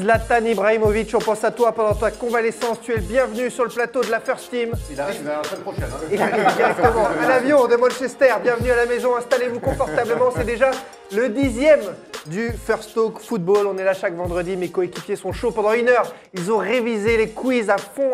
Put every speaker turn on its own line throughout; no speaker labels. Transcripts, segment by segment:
Zlatan Ibrahimovic, on pense à toi pendant ta convalescence. Tu es le bienvenu sur le plateau de la First Team.
Il arrive la semaine prochaine. Hein.
Il arrive directement à l'avion de Manchester. Bienvenue à la maison, installez-vous confortablement. C'est déjà le 10e du First Talk Football. On est là chaque vendredi, mes coéquipiers sont chauds pendant 1 heure. Ils ont révisé les quiz à fond.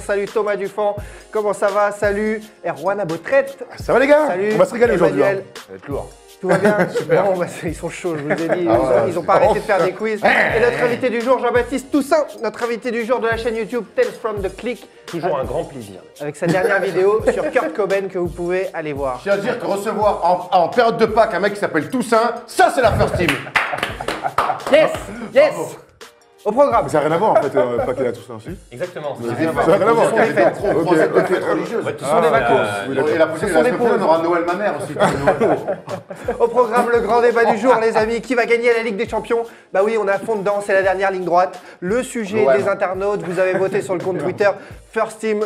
Salut Thomas Dufan, comment ça va? Salut Erwan Abotret.
Ça va les gars?
Salut.
On va se régaler aujourd'hui.
Emmanuel.
Ça va être lourd.
Tout va bien? Super. Bon, bah, ils sont chauds, je vous ai dit. Ils n'ont pas arrêté de faire des quiz. Et notre invité du jour, Jean-Baptiste Toussaint, notre invité du jour de la chaîne YouTube Tales from the Click.
Toujours un grand plaisir.
Avec sa dernière vidéo sur Kurt Cobain que vous pouvez aller voir.
Je tiens à dire que recevoir en période de Pâques un mec qui s'appelle Toussaint, ça c'est la First Team.
Yes!
Bravo.
Au programme.
Mais ça n'a rien à voir en fait, pas qu'il a tout ça aussi.
Exactement.
Ça n'a rien à voir.
Ce sont des fêtes.
On prend cette fête religieuse.
Ce sont des vacances.
Et la prochaine on aura Noël ma mère aussi.
Au programme, le grand débat du jour, les amis. Qui va gagner la Ligue des Champions? Bah oui, on est à fond dedans, c'est la dernière ligne droite. Le sujet des internautes, vous avez voté sur le compte Twitter First Team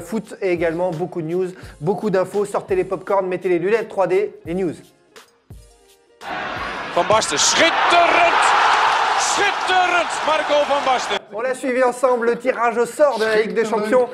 Foot et également beaucoup de news, beaucoup d'infos. Sortez les popcorn, mettez les lunettes 3D, les news.
Van Basten, schitterend! Schitterend, Marco Van Basten.
On l'a suivi ensemble, le tirage au sort de la Ligue des Champions.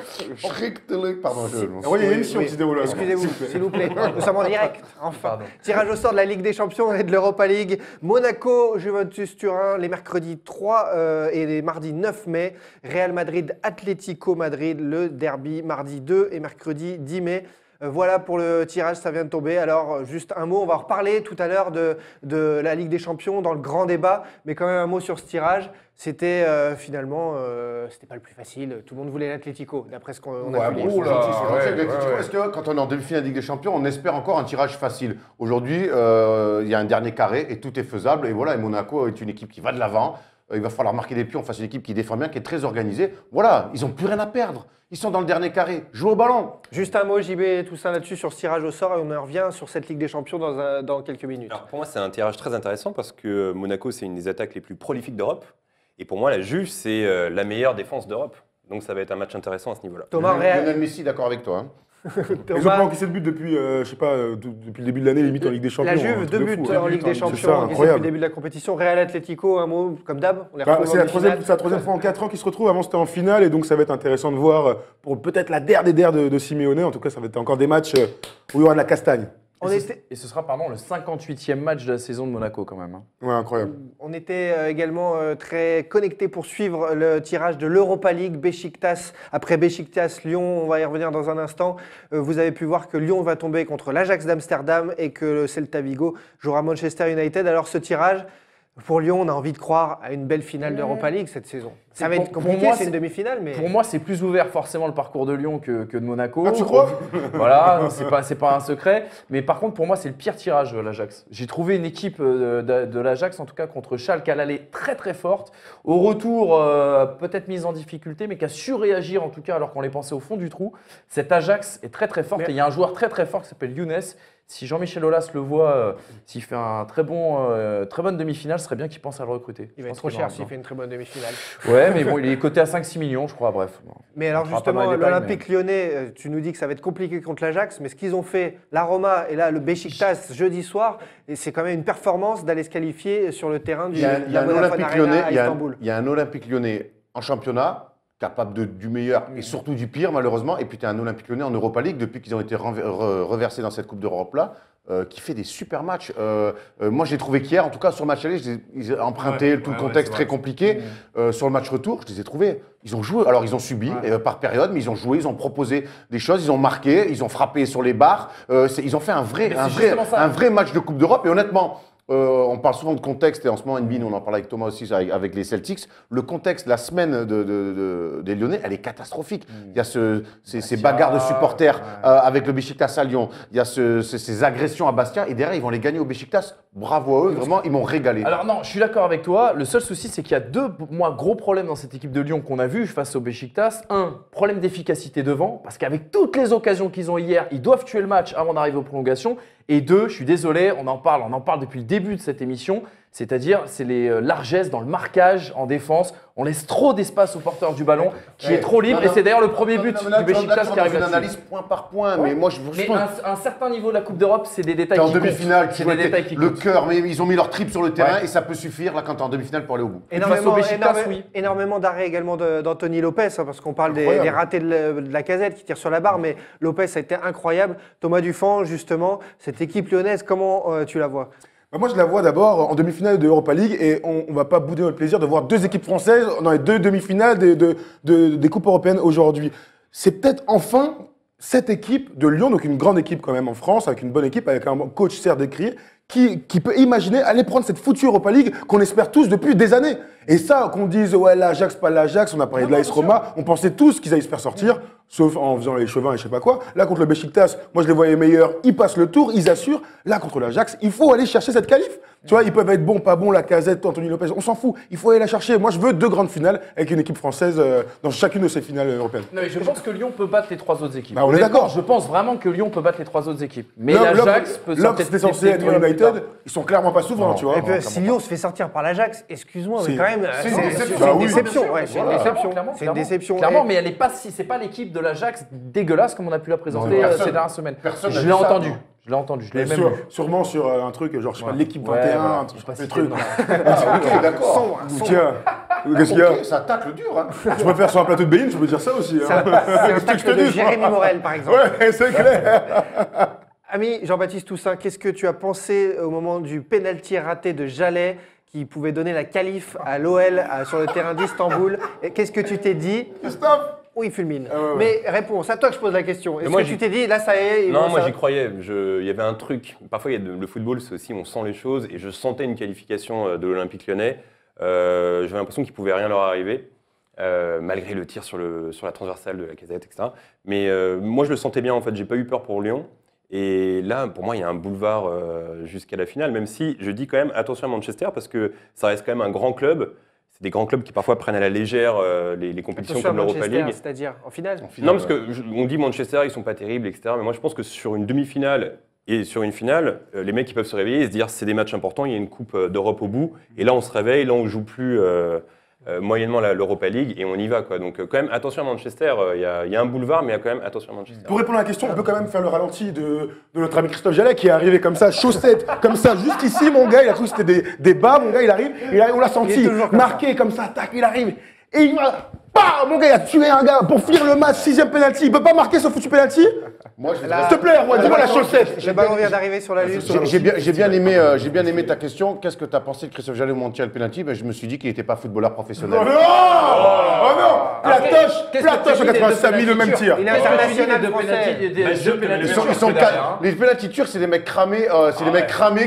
Pardon,
Oui, il y a une émission qui se déroule là.
Excusez-vous, s'il vous plaît. Nous sommes en direct. Enfin. Tirage au sort de la Ligue des Champions et de l'Europa League. Monaco, Juventus Turin, les mercredis 3 et les mardis 9 mai. Real Madrid, Atlético Madrid, le derby mardi 2 et mercredi 10 mai. Voilà pour le tirage, ça vient de tomber. Alors, juste un mot, on va reparler tout à l'heure de la Ligue des Champions dans le grand débat. Mais quand même un mot sur ce tirage. C'était finalement, c'était pas le plus facile. Tout le monde voulait l'Atlético, d'après ce qu'on a pu lire.
Est-ce que quand on est en demi-finale de Ligue des Champions, on espère encore un tirage facile? Aujourd'hui, il y a un dernier carré et tout est faisable. Et voilà, et Monaco est une équipe qui va de l'avant. Il va falloir marquer des pions face à une équipe qui défend bien, qui est très organisée. Voilà, ils n'ont plus rien à perdre. Ils sont dans le dernier carré. Jouent au ballon.
Juste un mot, JB, tout ça là-dessus sur ce tirage au sort et on en revient sur cette Ligue des Champions dans quelques minutes.
Alors pour moi, c'est un tirage très intéressant parce que Monaco, c'est une des attaques les plus prolifiques d'Europe. Et pour moi, la Juve, c'est la meilleure défense d'Europe. Donc ça va être un match intéressant à ce niveau-là.
Thomas,
Lionel Messi, d'accord avec toi. Hein.
Ils ont pas encaissé le but depuis, je sais pas, depuis le début de l'année, limite en Ligue des Champions.
La Juve, 2 buts en Ligue des Champions,
ça,
depuis le début de la compétition. Real Atlético, un mot comme d'hab.
C'est la troisième fois en 4 ans qu'ils se retrouvent. Avant, c'était en finale et donc ça va être intéressant de voir pour peut-être la der des der de Simeone. En tout cas, ça va être encore des matchs où il y aura de la castagne.
Et ce sera pardon, le 58e match de la saison de Monaco quand même. Hein.
Ouais, incroyable.
On était également très connectés pour suivre le tirage de l'Europa League, Beşiktaş. Après Beşiktaş, Lyon, on va y revenir dans un instant. Vous avez pu voir que Lyon va tomber contre l'Ajax d'Amsterdam et que le Celta Vigo jouera Manchester United. Alors ce tirage, pour Lyon, on a envie de croire à une belle finale d'Europa League cette saison. Ça va être compliqué, c'est une demi-finale. Mais...
Pour moi, c'est plus ouvert forcément le parcours de Lyon que de Monaco.
Ah, tu crois?
Voilà, c'est pas un secret. Mais par contre, pour moi, c'est le pire tirage, l'Ajax. J'ai trouvé une équipe de l'Ajax, en tout cas contre Schalke, à l'aller très très forte. Au retour, peut-être mise en difficulté, mais qui a su réagir en tout cas alors qu'on les pensait au fond du trou. Cet Ajax est très très fort. Et il y a un joueur très très fort qui s'appelle Younes. Si Jean-Michel Aulas le voit, s'il fait un très bonne demi-finale, ce serait bien qu'il pense à le recruter.
Il va être trop cher s'il fait une très bonne demi-finale.
Ouais, mais bon, il est coté à 5-6 millions, je crois, bref. Bon.
Mais alors justement, l'Olympique lyonnais, tu nous dis que ça va être compliqué contre l'Ajax, mais ce qu'ils ont fait, la Roma et là le Beşiktaş jeudi soir, et c'est quand même une performance d'aller se qualifier sur le terrain du Vodafone Arena à Istanbul.
Il y a un Olympique lyonnais en championnat, capable du meilleur et surtout du pire malheureusement, et puis tu as un Olympique lyonnais en Europa League depuis qu'ils ont été reversés dans cette Coupe d'Europe-là. Qui fait des super matchs. Moi, j'ai trouvé qu'hier, en tout cas sur le match aller, ils ont emprunté tout le contexte très compliqué. Sur le match retour, je les ai trouvés. Ils ont joué, alors ils ont subi par période, mais ils ont joué, ils ont proposé des choses, ils ont marqué, ils ont frappé sur les barres. Ils ont fait un vrai match de Coupe d'Europe. Et honnêtement, on parle souvent de contexte, et en ce moment, NBA, on en parle avec Thomas aussi, avec les Celtics. Le contexte, la semaine des Lyonnais, elle est catastrophique. Il y a ces bagarres de supporters avec le Beşiktaş à Lyon. Il y a ces agressions à Bastia, et derrière, ils vont les gagner au Beşiktaş. Bravo à eux, vraiment, ils m'ont régalé.
Alors non, je suis d'accord avec toi. Le seul souci, c'est qu'il y a deux gros problèmes dans cette équipe de Lyon qu'on a vu face au Beşiktaş. Un, problème d'efficacité devant, parce qu'avec toutes les occasions qu'ils ont hier, ils doivent tuer le match avant d'arriver aux prolongations. Et deux, je suis désolé, on en parle depuis le début de cette émission, C'est-à-dire, c'est les largesses dans le marquage en défense. On laisse trop d'espace au porteur du ballon qui est trop libre. Et c'est d'ailleurs le premier but du Beşiktaş qui arrive
une
là-dessus.
analyse point par point, mais moi je
Mais
pense
un certain niveau de la Coupe d'Europe, c'est des détails
t'es en
qui comptent.
demi-finale, tu
C'est
vois
des détails qui
le
comptent.
cœur, mais ils ont mis leur trip sur le terrain et ça peut suffire là quand t'es en demi-finale pour aller au bout.
Énormément,
Beşiktaş, oui.
énormément d'arrêts également d'Anthony Lopez, hein, parce qu'on parle des
Incroyable.
ratés de la Casette qui tire sur la barre, mais Lopez a été incroyable. Thomas Dufan, justement, cette équipe lyonnaise, comment tu la vois?
Bah, moi, je la vois d'abord en demi-finale de Europa League et on ne va pas bouder notre plaisir de voir deux équipes françaises dans les deux demi-finales des Coupes européennes aujourd'hui. C'est peut-être enfin cette équipe de Lyon, donc une grande équipe quand même en France, avec une bonne équipe, avec un coach certes décrié, qui peut imaginer aller prendre cette foutue Europa League qu'on espère tous depuis des années. Et ça, qu'on dise, ouais, l'Ajax, pas l'Ajax, on a parlé de l'AS Roma, on pensait tous qu'ils allaient se faire sortir, sauf en faisant les chevins et je sais pas quoi. Là, contre le Beşiktaş, moi je les voyais meilleurs, ils passent le tour, ils assurent. Là, contre l'Ajax, il faut aller chercher cette qualif. Tu vois, ils peuvent être bons, pas bons, la Casette, Anthony Lopez, on s'en fout. Il faut aller la chercher. Moi, je veux deux grandes finales avec une équipe française dans chacune de ces finales européennes.
Non, mais je pense que Lyon peut battre les trois autres équipes.
Bah, on est
Honnêtement,
d'accord.
Je pense vraiment que Lyon peut battre les trois autres équipes. Mais
Là,
l'Ajax peut
là, c'était censé être United, ils sont clairement pas souverains, tu vois.
Et puis, si Lyon se fait sortir par l'Ajax, excuse-moi, mais
C'est-
quand même,
c'est une déception.
c'est
Bah
une
oui.
déception. Ouais, c'est une déception.
Clairement,
C'est une déception.
Clairement,
Et-
mais elle est pas si c'est pas l'équipe de l'Ajax dégueulasse comme on a pu la présenter
Non, personne-
ces dernières semaines.
personne n'a
Je
dit
l'ai
ça,
entendu.
non.
Je l'ai entendu. Je l'ai même
Sûrement
vu.
sur un truc, genre, je sais pas,
Ouais.
l'équipe
Ouais,
21,
voilà.
un truc,
Je sais pas
des
si
trucs.
Ok, d'accord.
Sombre, sombre.
Tiens, qu'est-ce qu'il y a
Ok, ça tacle dur. Hein.
Je préfère sur un plateau de Bénin, je peux dire ça aussi.
C'est
Hein.
un
Qu'est-ce que je
tacle
te
de
dis,
Jérémy Morel, par exemple.
Ouais, c'est clair.
Ami Jean-Baptiste Toussaint, qu'est-ce que tu as pensé au moment du pénalty raté de Jallet qui pouvait donner la qualif à l'OL sur le terrain d'Istanbul? Et qu'est-ce que tu t'es dit?
Christophe.
Oui, fulmine.
Ah ouais, ouais.
Mais réponse, à toi que je pose la question. Est-ce
moi,
que tu t'es dit, là, ça y est
Non, moi
ça-
j'y croyais. Il y avait un truc. Parfois, le football, c'est aussi, on sent les choses. Et je sentais une qualification de l'Olympique lyonnais. J'avais l'impression qu'il ne pouvait rien leur arriver, malgré le tir sur la transversale de la Casette, etc. Mais moi, je le sentais bien, en fait. J'ai pas eu peur pour Lyon. Et là, pour moi, il y a un boulevard jusqu'à la finale, même si je dis quand même attention à Manchester, parce que ça reste quand même un grand club. C'est des grands clubs qui parfois prennent à la légère les compétitions
Attention à
comme l'Europa
Manchester,
League.
c'est-à-dire en finale.
Non, parce qu'on dit Manchester, ils sont pas terribles, etc. Mais moi, je pense que sur une demi-finale et sur une finale, les mecs, ils peuvent se réveiller et se dire c'est des matchs importants, il y a une Coupe d'Europe au bout. Et là, on se réveille, là, on joue plus moyennement l'Europa League et on y va, quoi. Donc, quand même, attention à Manchester. Il y a un boulevard, mais il y a quand même attention à Manchester.
Pour répondre à la question, on peut quand même faire le ralenti de notre ami Christophe Jallet qui est arrivé comme ça, chaussette, comme ça, juste ici, mon gars. Il a cru que c'était des bas, mon gars, il arrive, on l'a senti
toujours comme
marqué comme ça, tac, il arrive. Et il va. Bah, mon gars, il a tué un gars pour finir le match, 6e penalty. Il peut pas marquer ce foutu penalty?
Moi, je
Là-
S'il te plaît, Erwan, dis-moi la chaussette.
Le ballon vient d'arriver sur la lune.
J'ai bien aimé ta question. Qu'est-ce que tu as pensé de Christophe Jallet au moment de tirer le penalty? Ben, je me suis dit qu'il n'était pas footballeur professionnel.
Oh non! Oh non!
Qu'est-ce que
Platoche
tu
en
dis des
85 000 le
deux
même tir.
Il est international français.
Ils sont quatre. Les pénalty turcs, c'est des mecs cramés,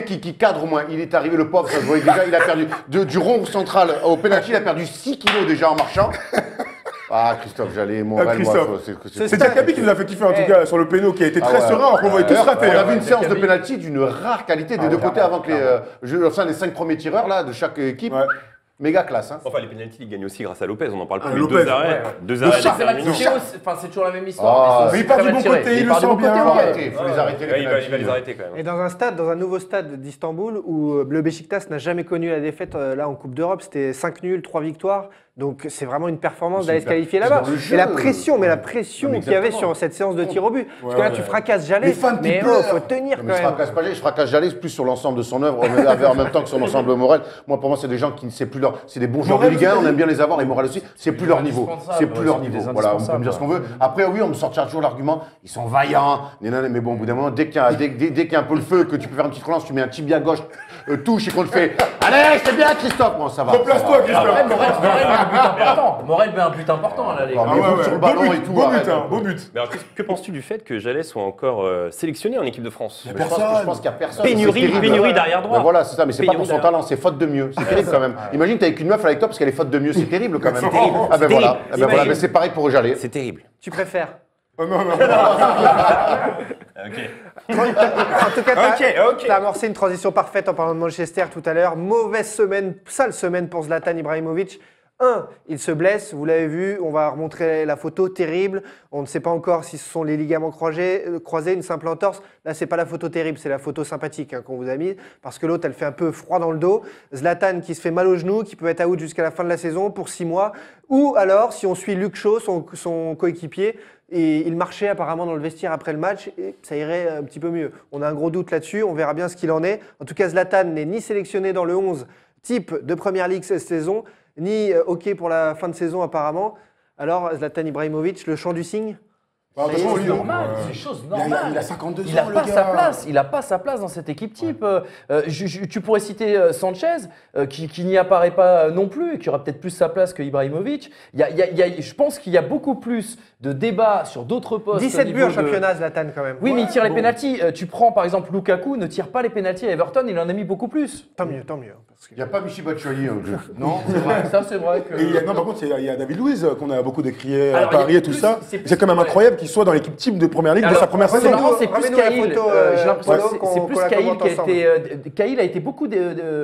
qui cadrent au moins. Il est arrivé, le pauvre, ça se voyait déjà, il a perdu du rond central au pénalty, il a perdu 6 kilos déjà en marchant. Ah, Christophe Jallet, Morel,
Christophe.
moi,
C'est Diakabi qui nous a fait kiffer en tout cas sur le péno, qui a été très serein, alors qu'on voyait tous rater.
On a
hein.
vu une séance de pénalty d'une rare qualité des deux côtés avant que les 5 premiers tireurs là, de chaque équipe.
Ouais.
Méga classe. Hein.
Enfin, les pénaltys, ils gagnent aussi grâce à Lopez. On en parle plus.
Ah,
mais
Lopez,
deux arrêts.
ouais.
Deux arrêts
chat,
déterminants.
C'est toujours la même histoire.
Ah,
c'est
mais il part
très
du
mal
bon
tiré.
côté, il
part
le
du
sent
bon côté,
bien.
Faut
ouais.
arrêter, faut les arrêter.
Ouais,
les
il va
pénaltys.
les arrêter quand même.
Et dans un nouveau stade d'Istanbul où le Beşiktaş n'a jamais connu la défaite là en Coupe d'Europe, c'était 5 nuls, 3 victoires. Donc c'est vraiment une performance d'aller se qualifier là-bas.
dans le jeu.
Et la pression, mais la pression
Non, mais
qu'il y avait
exactement.
sur cette séance de tir au but. Parce que là,
ouais.
tu fracasses Jallet,
Les fans qui
mais
pleurent.
faut tenir
Non, mais
quand
je
même.
fracasse pas, je fracasse Jallet plus sur l'ensemble de son œuvre, en même temps que sur l'ensemble de Morel. Moi, pour moi, c'est des gens qui ne savent plus leur. C'est des bons joueurs de
Morel,
Ligue 1,
c'est
on aime bien les avoir, et Morel aussi. C'est plus leur niveau. C'est plus leur
ouais,
niveau.
c'est des
Voilà, on peut me dire ce qu'on veut. Après, oui, on me sortira toujours l'argument. Ils sont vaillants. Mais bon, au bout d'un moment, dès qu'il y a un peu le feu, que tu peux faire une petite relance, tu mets un tibia gauche, touche et qu'on te fait. Allez, c'est bien, Christophe. Bon, ça va.
Replace-toi, Christophe.
Après, Morel met un but important. Morel met un but important là, les gars.
Ah, mais vous, sur le ballon et tout,
Beau
arrête.
but, hein, beau but.
Mais alors, que penses-tu du fait que Jallet soit encore sélectionné en équipe de France?
Je pense qu'il n'y a personne.
Pénurie,
C'est terrible.
pénurie d'arrière droit.
Ben voilà, c'est ça, mais c'est pas pour
Pénurie
son talent, c'est faute de mieux. C'est terrible quand même. Imagine, t'es avec une meuf avec toi parce qu'elle est faute de mieux, c'est terrible quand même.
C'est terrible.
Ah ben
C'est
voilà,
terrible.
ah ben voilà, ben c'est pareil pour Jallet.
C'est terrible.
Tu préfères.
Oh non, non.
Ok.
En tout cas,
Ok.
tu as amorcé une transition parfaite en parlant de Manchester tout à l'heure. Mauvaise semaine, sale semaine pour Zlatan Ibrahimovic. il se blesse, vous l'avez vu, on va remontrer la photo, terrible. On ne sait pas encore si ce sont les ligaments croisés, une simple entorse. Là, c'est pas la photo terrible, c'est la photo sympathique qu'on vous a mise, parce que l'autre, elle fait un peu froid dans le dos. Zlatan qui se fait mal au genou, qui peut être out jusqu'à la fin de la saison pour 6 mois. Ou alors, si on suit Luke Shaw, son coéquipier, et il marchait apparemment dans le vestiaire après le match, et ça irait un petit peu mieux. On a un gros doute là-dessus, on verra bien ce qu'il en est. En tout cas, Zlatan n'est ni sélectionné dans le 11 type de Première Ligue cette saison, ni OK pour la fin de saison apparemment. Alors, Zlatan Ibrahimovic, le chant du cygne?
C'est normal, c'est chose normale.
Il a 52 ans,
Il n'a
le
pas
gars.
sa place. Il n'a pas sa place dans cette équipe type. Tu pourrais citer Sanchez, qui n'y apparaît pas non plus et qui aura peut-être plus sa place que Ibrahimovic. Je pense qu'il y a beaucoup plus de débats sur d'autres postes.
17 buts en championnat, Zlatan quand même.
Oui, mais il tire les pénaltys. Tu prends par exemple Lukaku, ne tire pas les pénaltys à Everton, il en a mis beaucoup plus.
Tant mieux. Parce que...
Il n'y a pas Michy Batshuayi au jeu.
Non,
C'est vrai, ça c'est vrai que.
Et non, par contre, il y a David Luiz qu'on a beaucoup décrié à
Alors, il y a
Paris et tout
plus-
ça.
c'est plus-
C'est quand même incroyable qu'il soit dans l'équipe type de Première Ligue de
Alors,
sa première
c'est
saison.
marrant, c'est plus
Ramène-nous la
Cahill.
photo,
J'ai l'impression
Polo,
que c'est
qu'on
plus
la
Cahill
commente
qui a
ensemble.
été. Cahill a été beaucoup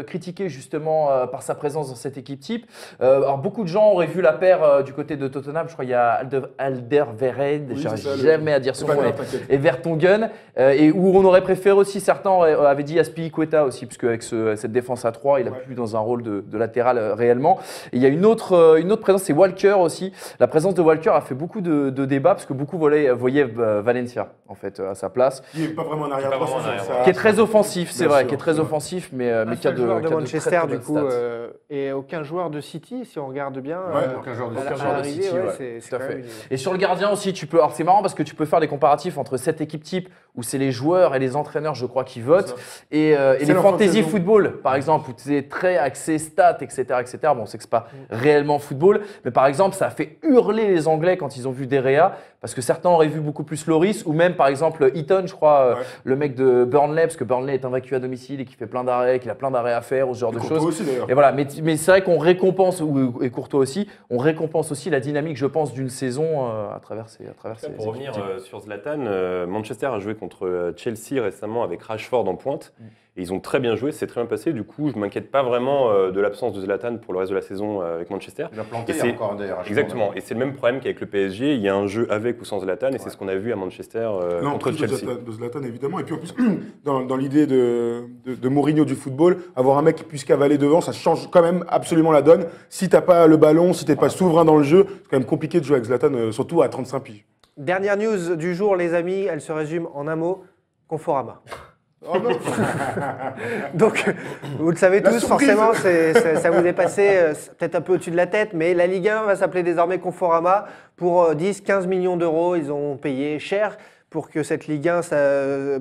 critiqué justement par sa présence dans cette équipe type. Alors beaucoup de gens auraient vu la paire du côté de Tottenham. Je crois qu'il y a Alderweireld,
Oui,
j'arrive
c'est ça,
jamais à dire
c'est
son
pas
nom.
grave, t'inquiète.
Et Vertonghen, et où on aurait préféré aussi, certains avaient dit Azpilicueta aussi, puisque avec cette défense à 3, il a plus dans un rôle de latéral réellement. Et il y a une autre présence, c'est Walker aussi. La présence de Walker a fait beaucoup de débats, parce que beaucoup voyaient Valencia, en fait, à sa place.
Qui n'est pas vraiment un arrière
Pas
droit,
vraiment un
c'est ça.
arrière-droit.
Qui est très offensif, c'est
Bien
vrai,
sûr,
qui est très
c'est
offensif, mais
Un
qui a
seul
de
joueur
qui a
de
de
Manchester
très, très
du
bonnes
coup
stats.
et aucun joueur de City si on regarde bien.
Ouais,
aucun joueur de
à la-
City.
à l'arrivée,
City,
ouais,
ouais,
c'est
tout à
quand
fait.
même une-
Et sur le gardien aussi, tu peux. Alors c'est marrant parce que tu peux faire des comparatifs entre cette équipe type où c'est les joueurs et les entraîneurs, je crois, qui votent, et
C'est
les
leur fin de
fantasy
saison.
football, par exemple, où c'est très axé stats, etc., etc. Bon, on sait que c'est pas réellement football, mais par exemple, ça a fait hurler les Anglais quand ils ont vu Derea, parce que certains auraient vu beaucoup plus Loris, ou même par exemple Eaton, je crois,
Ouais.
le mec de Burnley, parce que Burnley est invaincu à domicile et qui fait plein d'arrêts, qu'il a plein d'arrêts à faire, ou ce genre de
Courtois
choses.
aussi d'ailleurs.
Et voilà, mais c'est vrai qu'on récompense, et Courtois aussi, on récompense aussi la dynamique, je pense, d'une saison à travers ces
Pour
équipes
revenir
types.
sur Zlatan, Manchester a joué contre Chelsea récemment avec Rashford en pointe. Et ils ont très bien joué, c'est très bien passé. Du coup, je ne m'inquiète pas vraiment de l'absence de Zlatan pour le reste de la saison avec Manchester.
Il a planté
Et
il y a
c'est-
encore d'ailleurs.
Exactement. Et c'est le même problème qu'avec le PSG. Il y a un jeu avec ou sans Zlatan. Et c'est ce qu'on a vu à Manchester
Non, en
contre
plus de
Chelsea.
Zlatan, évidemment. Et puis en plus, dans l'idée de Mourinho du football, avoir un mec qui puisse cavaler devant, ça change quand même absolument la donne. Si t'as pas le ballon, si t'es pas souverain dans le jeu, c'est quand même compliqué de jouer avec Zlatan, surtout à 35 piges.
Dernière news du jour, les amis, elle se résume en un mot, Conforama.
Oh non.
Donc, vous le savez
La
tous,
surprise.
forcément, ça vous est passé peut-être un peu au-dessus de la tête, mais la Ligue 1 va s'appeler désormais Conforama pour 10-15 millions d'euros. Ils ont payé cher pour que cette Ligue 1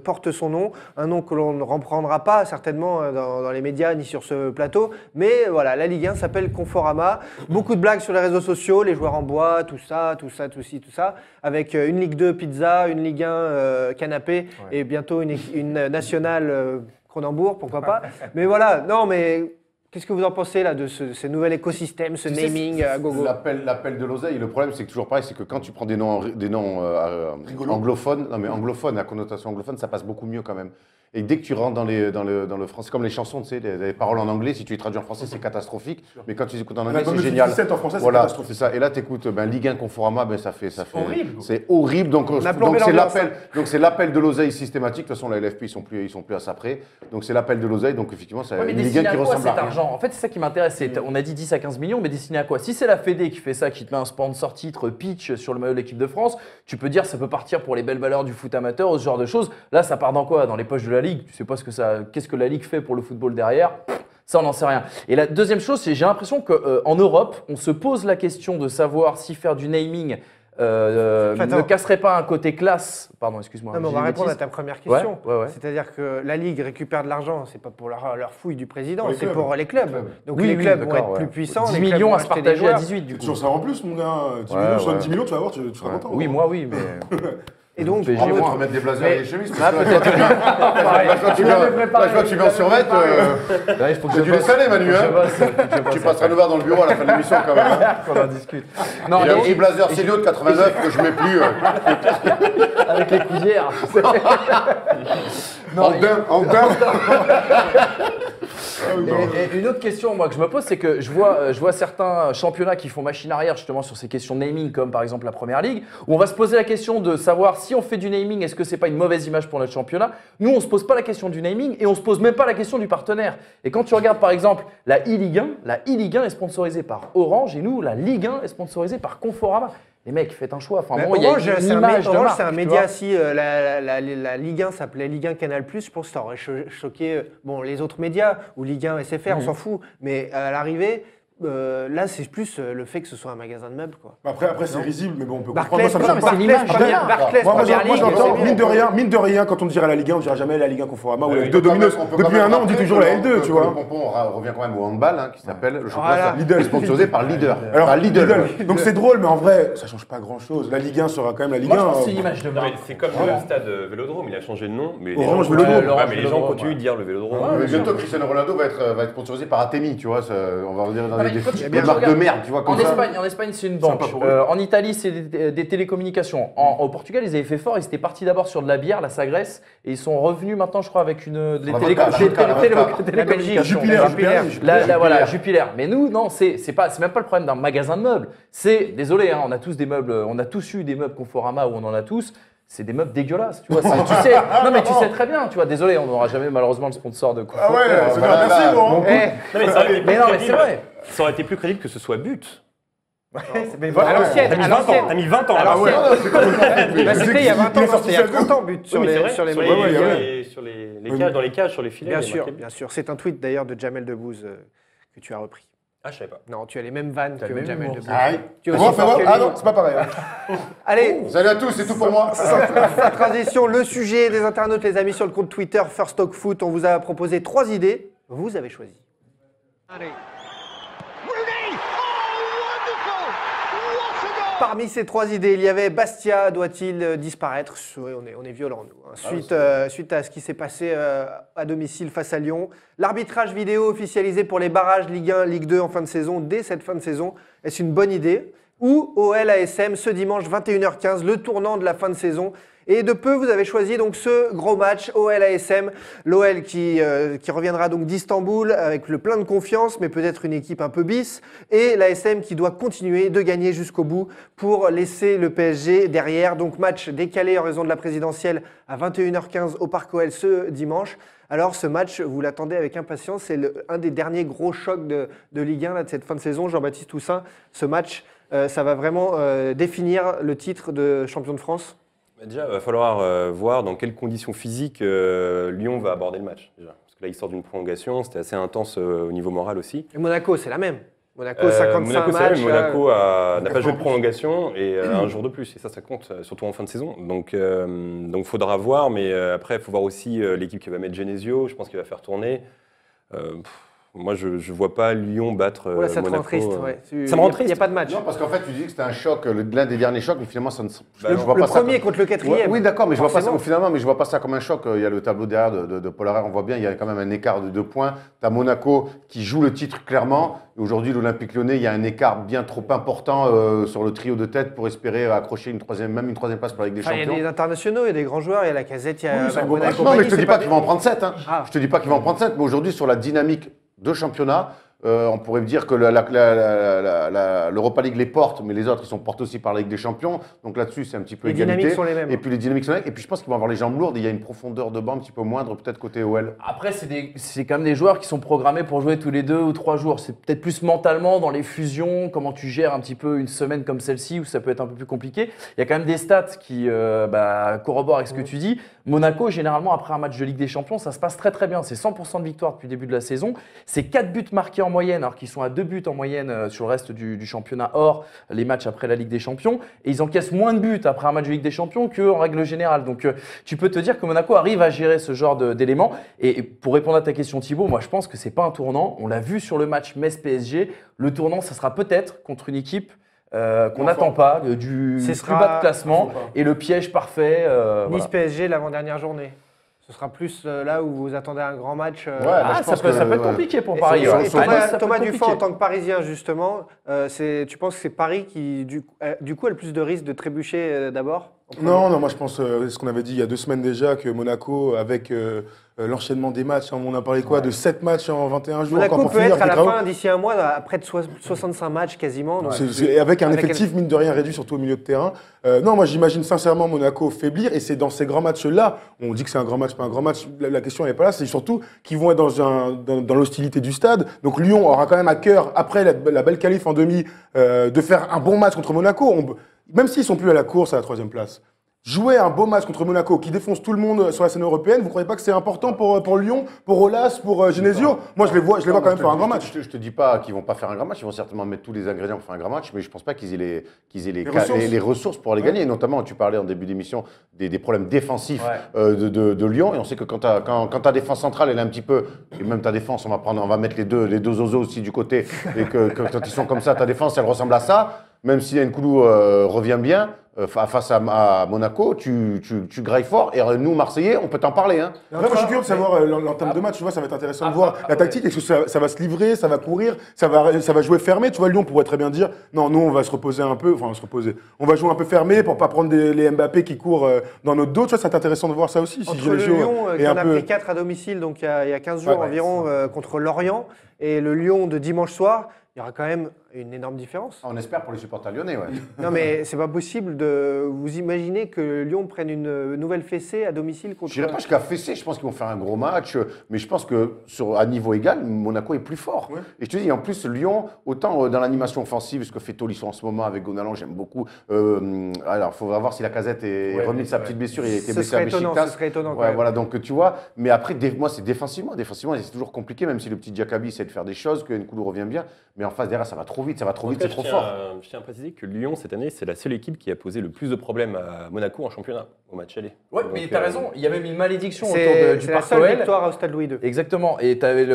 porte son nom, un nom que l'on ne reprendra pas certainement dans les médias ni sur ce plateau, mais voilà, la Ligue 1 s'appelle Conforama. Beaucoup de blagues sur les réseaux sociaux, les joueurs en bois, tout ça, avec une Ligue 2 pizza, une Ligue 1 canapé et bientôt une nationale Cronenbourg, pourquoi pas. Mais voilà, non mais... Qu'est-ce que vous en pensez là de ce nouvel écosystème, ce naming à gogo?
L'appel de l'oseille, le problème c'est que toujours pareil, c'est que quand tu prends des noms anglophones, non mais anglophones, à connotation anglophone, ça passe beaucoup mieux quand même. Et dès que tu rentres dans le français, comme les chansons, tu sais, les paroles en anglais, si tu les traduis en français, c'est catastrophique. Mais quand tu les écoutes en anglais,
L'album
c'est
de
génial.
17 en français, c'est
Voilà,
catastrophique.
c'est ça. Et là, tu écoutes Ligue 1 Conforama, ça fait
horrible.
c'est horrible. Donc
a plombé
c'est
l'ambiance,
l'appel. Donc c'est l'appel de l'oseille systématique. De toute façon, la LFP ils sont plus à ça près. Donc c'est l'appel de l'oseille. Donc effectivement, c'est
Ouais, mais
une Ligue 1
destiné
qui
à quoi
ressemble à
cet
rien.
argent? En fait, c'est ça qui m'intéresse. On a dit 10 à 15 millions, mais destiné à quoi? Si c'est la Fédé qui fait ça, qui te met un sponsor titre pitch sur le maillot de l'équipe de France, tu peux dire ça peut partir pour les belles valeurs du foot amateur, ce genre de choses. Là, ça part dans quoi? Dans les poches de la Ligue. Tu sais pas qu'est-ce que la Ligue fait pour le football derrière. Ça, on n'en sait rien. Et la deuxième chose, c'est j'ai l'impression qu'en Europe, on se pose la question de savoir si faire du naming ne casserait pas un côté classe. Pardon, excuse-moi.
Non, mais on
j'ai
va
une
répondre à
bêtise.
ta première question.
Ouais.
C'est-à-dire que la Ligue récupère de l'argent, c'est pas pour leur fouille du président,
Pour les
c'est
clubs.
pour les clubs. Donc
Oui,
les
oui,
clubs vont
d'accord,
être
ouais.
plus puissants.
10
les clubs
millions
vont
à se
acheter des
partager à
joueurs.
18 du
C'est
coup.
toujours ça en plus, mon gars. 10
Ouais,
millions, sur
ouais.
10 millions, tu vas voir, tu seras content.
Oui,
hein.
moi oui, mais.
Et donc,
PSG,
en
Bravo,
autre-
tu vas mettre des blazers
Mais-
et des chemises.
Ah, peut-être.
Là, tu viens en survêt.
Ouais, il faut que
C'est
je
du
bosse.
salé, Manu.
Faut que je
Hein.
bosse, faut que je bosse
Tu passeras
après.
nous voir dans le bureau à la fin de l'émission quand même. Hein.
Qu'on en discute. Non,
Il y a un
et-
petit blazer Célio de 89 que je mets plus.
avec les coudières. Non,
En daim.
Et une autre question moi, que je me pose, c'est que je vois certains championnats qui font machine arrière justement sur ces questions de naming, comme par exemple la Première Ligue, où on va se poser la question de savoir si on fait du naming, est-ce que c'est pas une mauvaise image pour notre championnat. Nous, on se pose pas la question du naming et on se pose même pas la question du partenaire. Et quand tu regardes par exemple la e-Ligue 1, la e-Ligue 1 est sponsorisée par Orange et nous, la Ligue 1 est sponsorisée par Conforama. Les mecs, faites un choix. Enfin, bon, il y a
Orange,
une image de marque,
c'est un
tu
média.
vois.
Si la Ligue 1 s'appelait Ligue 1 Canal+, je pense que ça aurait choqué les autres médias, ou Ligue 1 SFR, on s'en fout. Mais à l'arrivée, là, c'est plus le fait que ce soit un magasin de meubles, quoi.
Après c'est risible, mais bon, on peut
Barclays,
comprendre. Moi, ça me choque pas.
c'est l'image.
Barclays,
Moi,
Première Ligue,
j'entends,
c'est bien.
mine de rien, quand on dirait la Ligue 1, on dirait jamais la Ligue 1 Conforama ou la Ligue 2
On peut
domineuse.
quand même
Depuis un an, on dit
rappeler
toujours la
que
L2, tu vois.
Le pompon on revient quand même au handball, hein, qui s'appelle le
Voilà.
championnat
Lidl.
sponsorisé par Leader.
Alors,
Par Lidl.
Donc c'est drôle, mais en vrai, ça change pas grand-chose. La Ligue 1 sera quand même la Ligue 1.
Moi, je pense que c'est l'image de
Non, mais
marque.
c'est comme le stade Vélodrome, il a changé de nom, mais
Orange
gens
Vélodrome.
continuent-
Ouais,
mais les gens
Vélodrome,
continuent de dire le Vélodrome.
Mais bientôt, Cristiano Ronaldo va être sponsorisé par Atemi, tu vois. On va dire dans
Ah, mais
des
quand tu
marques de
regardes-
merde, tu vois, comme ça.
En Espagne, c'est une banque.
Sympa pour eux.
En Italie, c'est des télécommunications. Au Portugal, ils avaient fait fort. Ils étaient partis d'abord sur de la bière, la Sagres, et ils sont revenus maintenant, je crois, avec des télécommunications.
Jupiler.
Voilà, Jupiler. Mais nous, non, c'est même pas le problème d'un magasin de meubles. Désolé, hein, on a tous des meubles, on a tous eu des meubles Conforama où on en a tous. C'est des meubles dégueulasses, tu vois. Tu sais, non mais tu sais très bien, tu vois. Désolé, on n'aura jamais malheureusement le sponsor de Conforama.
Ah ouais, c'est bien,
Voilà,
merci, bon.
Non, mais ça aurait été
Mais
plus
non, mais
crédible.
c'est vrai.
Ça aurait été plus crédible que ce soit but.
Mais voilà, à l'ancienne.
T'as mis 20 ans. T'as mis 20 ans.
À
là.
l'ancienne. Bah, c'était il y a 20 ans, c'était il y a 30 ans, but
Oui,
sur
mais c'est
les
vrai,
sur les
sur
maillots.
sur les cages, dans les cages, sur les filets.
Bien
il y a
sûr,
marqué but.
bien sûr. C'est un tweet d'ailleurs de Jamel Debbouze que tu as repris.
Ah, je savais pas.
Non, tu as les mêmes vannes
T'as le
que
même
Jamel
humour.
Debbouze.
Aïe.
Tu es
Bon,
aussi
fais
fort
voir.
que
Ah
lui.
non, c'est pas pareil. Hein.
Allez,
Salut à tous, c'est tout pour moi.
sa transition, le sujet des internautes, les amis, sur le compte Twitter First Talk Foot. On vous a proposé 3 idées. Vous avez choisi. Parmi ces 3 idées, il y avait Bastia doit-il disparaître? Oui, on est violent, nous. Hein. Suite à ce qui s'est passé à domicile face à Lyon. L'arbitrage vidéo officialisé pour les barrages Ligue 1, Ligue 2 en fin de saison, dès cette fin de saison, est-ce une bonne idée? Ou OL ASM ce dimanche 21h15, le tournant de la fin de saison. Et de peu, vous avez choisi donc ce gros match OL ASM, l'OL qui reviendra donc d'Istanbul avec le plein de confiance, mais peut-être une équipe un peu bis, et l'ASM qui doit continuer de gagner jusqu'au bout pour laisser le PSG derrière. Donc match décalé en raison de la présidentielle à 21h15 au Parc OL ce dimanche. Alors ce match, vous l'attendez avec impatience, c'est un des derniers gros chocs de Ligue 1 là, de cette fin de saison. Jean-Baptiste Toussaint, ce match, ça va vraiment définir le titre de champion de France?
Déjà, il va falloir voir dans quelles conditions physiques Lyon va aborder le match. Déjà. Parce que là, il sort d'une prolongation, c'était assez intense au niveau moral aussi.
Et Monaco, c'est la même. Monaco, 55
Monaco, c'est
matchs.
vrai, mais Monaco n'a pas joué de prolongation et un jour de plus. Et ça compte, surtout en fin de saison. Donc, faudra voir. Mais après, il faut voir aussi l'équipe qui va mettre Genesio. Je pense qu'il va faire tourner. Moi, je ne vois pas Lyon battre
Oh là, ça te rend
Monaco.
triste. Ouais.
Ça me rend
Il n'y a
triste.
pas de match.
Non, parce qu'en fait, tu dis que c'était un choc, l'un des derniers chocs, mais finalement, ça ne.
Bah,
je vois
Le
pas ça
premier
comme-
contre le quatrième.
Oui, d'accord, mais je vois pas ça,
Forcément.
finalement, mais je vois pas ça comme un choc. Il y a le tableau derrière de Paul Harrer, on voit bien, il y a quand même un écart de 2 points. Tu as Monaco qui joue le titre clairement. Et aujourd'hui, l'Olympique Lyonnais, il y a un écart bien trop important sur le trio de tête pour espérer accrocher même une troisième place pour la Ligue des
Enfin, il y a
Champions.
des internationaux, il y a des grands joueurs, il y a la Casette, il y a
Oui, c'est un beau
Monaco.
Non, mais je te
c'est
dis pas
des-
qu'il va en prendre 7. Hein.
Ah.
Je te dis pas qu'il va en prendre 7, mais aujourd'hui, sur la dynamique de championnat, on pourrait dire que l'Europa League les porte, mais les autres, ils sont portés aussi par la Ligue des Champions. Donc là-dessus, c'est un petit peu
Les
égalité.
dynamiques sont les mêmes.
Et puis les dynamiques sont les mêmes. Et puis je pense qu'ils vont avoir les jambes lourdes. Et il y a une profondeur de banc un petit peu moindre, peut-être côté OL.
Après, c'est quand même des joueurs qui sont programmés pour jouer tous les 2 ou 3 jours. C'est peut-être plus mentalement dans les fusions, comment tu gères un petit peu une semaine comme celle-ci où ça peut être un peu plus compliqué. Il y a quand même des stats qui corroborent avec ce que tu dis. Monaco, généralement, après un match de Ligue des Champions, ça se passe très très bien. C'est 100% de victoire depuis le début de la saison. C'est 4 buts marqués en moyenne, alors qu'ils sont à 2 buts en moyenne sur le reste du championnat, hors les matchs après la Ligue des Champions. Et ils encaissent moins de buts après un match de Ligue des Champions qu'en règle générale. Donc tu peux te dire que Monaco arrive à gérer ce genre d'éléments. Et pour répondre à ta question Thibaut, moi je pense que c'est pas un tournant. On l'a vu sur le match Metz-PSG. Le tournant, ça sera peut-être contre une équipe qu'on n'attend pas, du
Ce
plus
sera-
bas de classement. Et le piège parfait. voilà.
Nice-PSG l'avant-dernière journée. Ce sera plus là où vous attendez un grand match.
Ah, ça peut être compliqué pour Paris.
Et
ouais.
Thomas,
Ah, ça peut
Thomas
être
Dufort,
compliqué.
en tant que Parisien, justement, tu penses que c'est Paris qui, du coup, a le plus de risques de trébucher d'abord?
Non, moi je pense, ce qu'on avait dit il y a 2 semaines déjà, que Monaco, avec l'enchaînement des matchs, on a parlé quoi, de 7 matchs en 21 jours.
Monaco
encore pour
peut
finir,
être à la
Kékrao.
fin, d'ici un mois, à près de 65 matchs quasiment. Donc
Et avec un effectif, mine de rien, réduit, surtout au milieu de terrain. Non, moi j'imagine sincèrement Monaco faiblir, et c'est dans ces grands matchs-là, on dit que c'est un grand match, pas un grand match, la question n'est pas là, c'est surtout qu'ils vont être dans l'hostilité du stade. Donc Lyon aura quand même à cœur, après la belle qualif en demi, de faire un bon match contre Monaco. Même s'ils sont plus à la course à la 3e place. Jouer un beau match contre Monaco qui défonce tout le monde sur la scène européenne, vous croyez pas que c'est important pour Lyon, pour Aulas, pour Genesio? Moi je les vois quand même faire un grand match.
Je te dis pas qu'ils vont pas faire un grand match, ils vont certainement mettre tous les ingrédients pour faire un grand match, mais je pense pas qu'ils aient les ressources pour les gagner. Et notamment, tu parlais en début d'émission des problèmes défensifs de Lyon, et on sait que quand ta défense centrale elle est un petit peu, et même ta défense, on va mettre les deux zozos aussi du côté, et que quand ils sont comme ça, ta défense elle ressemble à ça. Même si Nkoulou revient bien face à Monaco, tu grailles fort. Et nous, Marseillais, on peut t'en parler. Hein.
Moi, je suis curieux de savoir l'entame de match. Tu vois, ça va être intéressant de voir la tactique. Est-ce que ça va se livrer, ça va courir, ça va jouer fermé? Tu vois, Lyon pourrait très bien dire non, nous, on va se reposer un peu. Enfin, on va jouer un peu fermé pour pas prendre les Mbappé qui courent dans notre dos. Tu vois, c'est intéressant de voir ça aussi.
Entre le Lyon, qui en a pris 4 à domicile, donc il y a 15 jours environ, contre Lorient, et le Lyon de dimanche soir, il y aura quand même une énorme différence.
On espère pour les supporters lyonnais, ouais.
Non, mais c'est pas possible de vous imaginer que Lyon prenne une nouvelle fessée à domicile contre.
Je dirais pas jusqu'à fesser, je pense qu'ils vont faire un gros match, mais je pense que à niveau égal, Monaco est plus fort. Ouais. Et je te dis, en plus, Lyon, autant dans l'animation offensive, ce que fait Tolisso en ce moment avec Gonalon, j'aime beaucoup. Alors, il faudra voir si la Casette est remis de sa petite blessure. Il a été blessé à Beşiktaş.
Ce serait étonnant.
Ouais, voilà, donc tu vois. Mais après, moi, c'est défensivement. Défensivement, c'est toujours compliqué, même si le petit Diakabi essaie de faire des choses, que Nkoulou revient bien. Mais en face, derrière, ça va trop vite, c'est trop fort.
Je tiens à préciser que Lyon, cette année, c'est la seule équipe qui a posé le plus de problèmes à Monaco en championnat, au match aller.
Ouais, mais t'as raison, il y a même une malédiction autour du
Parc OL. C'est la seule victoire au Stade Louis II.
Exactement, et t'avais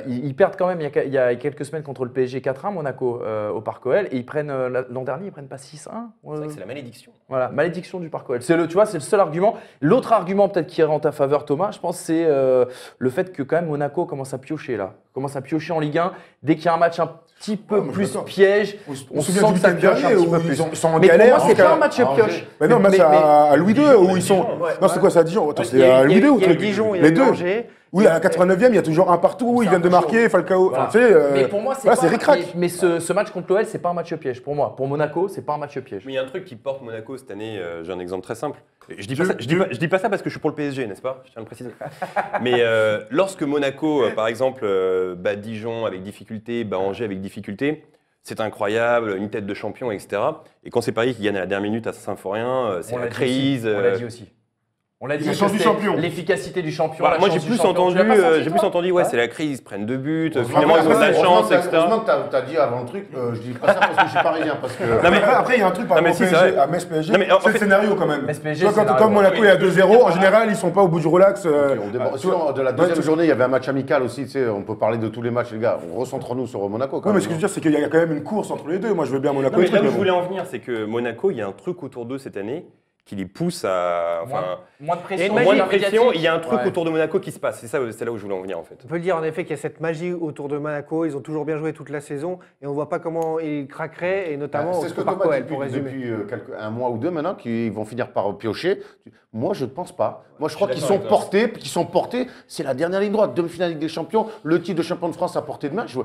ils perdent quand même il y a quelques semaines contre le PSG 4-1, Monaco, au Parc OL, et ils prennent, l'an dernier, ils prennent pas 6-1.
C'est vrai que c'est la malédiction.
Voilà, malédiction du Parc OL. Tu vois, c'est le seul argument. L'autre argument peut-être qui est en ta faveur, Thomas, je pense, c'est le fait que quand même Monaco commence à piocher là. Commence à piocher en Ligue 1. Dès qu'il y a un match un petit peu plus piège, on sent que ça pioche un petit peu plus.
Ils sont en galère.
Pour moi, c'est pas un match pioche.
Mais non, match à Louis II où ils sont. Non, c'est quoi ça, Dijon? Attends, c'est à Louis II ou
Dijon, il y a Angers.
Oui, à la 89e, il y a toujours un partout, ils viennent de marquer, Falcao.
Voilà.
Enfin, tu sais,
mais pour moi, c'est
ric-rac.
Mais ce match contre l'OL, c'est pas un match piège. Pour moi, pour Monaco, c'est pas un match piège.
Mais il y a un truc qui porte Monaco cette année, j'ai un exemple très simple. Je dis pas ça parce que je suis pour le PSG, n'est-ce pas? Je tiens à le préciser. Mais lorsque Monaco, par exemple, bat Dijon avec difficulté, bat Angers avec difficulté, c'est incroyable, une tête de champion, etc. Et quand c'est Paris qui gagne à la dernière minute à Saint-Symphorien, c'est la crise.
On l'a dit aussi. On l'a dit, l'efficacité du champion.
Voilà, moi j'ai plus entendu, ouais, c'est la crise, ils prennent 2 buts, finalement ils ont de la chance, etc.
Heureusement que tu as dit avant le truc, je dis pas ça parce que je suis parisien. Parce que...
Non, mais après, il y a un truc par rapport à Metz-PSG, c'est le scénario quand même. Comme Monaco est à 2-0, en général, ils sont pas au bout du relax.
De la deuxième journée, il y avait un match amical aussi, tu sais, on peut parler de tous les matchs, les gars. Recentrons-nous sur Monaco.
Oui, mais ce que je veux dire, c'est qu'il y a quand même une course entre les deux. Moi, je veux bien Monaco.
Là où je voulais en venir, c'est que Monaco, il y a un truc autour d'eux cette année qui les pousse à.
Moins de pression.
Il y a un truc autour de Monaco qui se passe. C'est là où je voulais en venir en fait.
On peut dire en effet qu'il y a cette magie autour de Monaco. Ils ont toujours bien joué toute la saison et on ne voit pas comment ils craqueraient, et notamment au Parc OL, pour résumer.
Depuis un mois ou deux maintenant, qu'ils vont finir par piocher. Moi, je ne pense pas. Moi, je crois qu'ils sont portés. C'est la dernière ligne droite. Demi-finale Ligue des Champions, le titre de champion de France à portée de main.
Moi,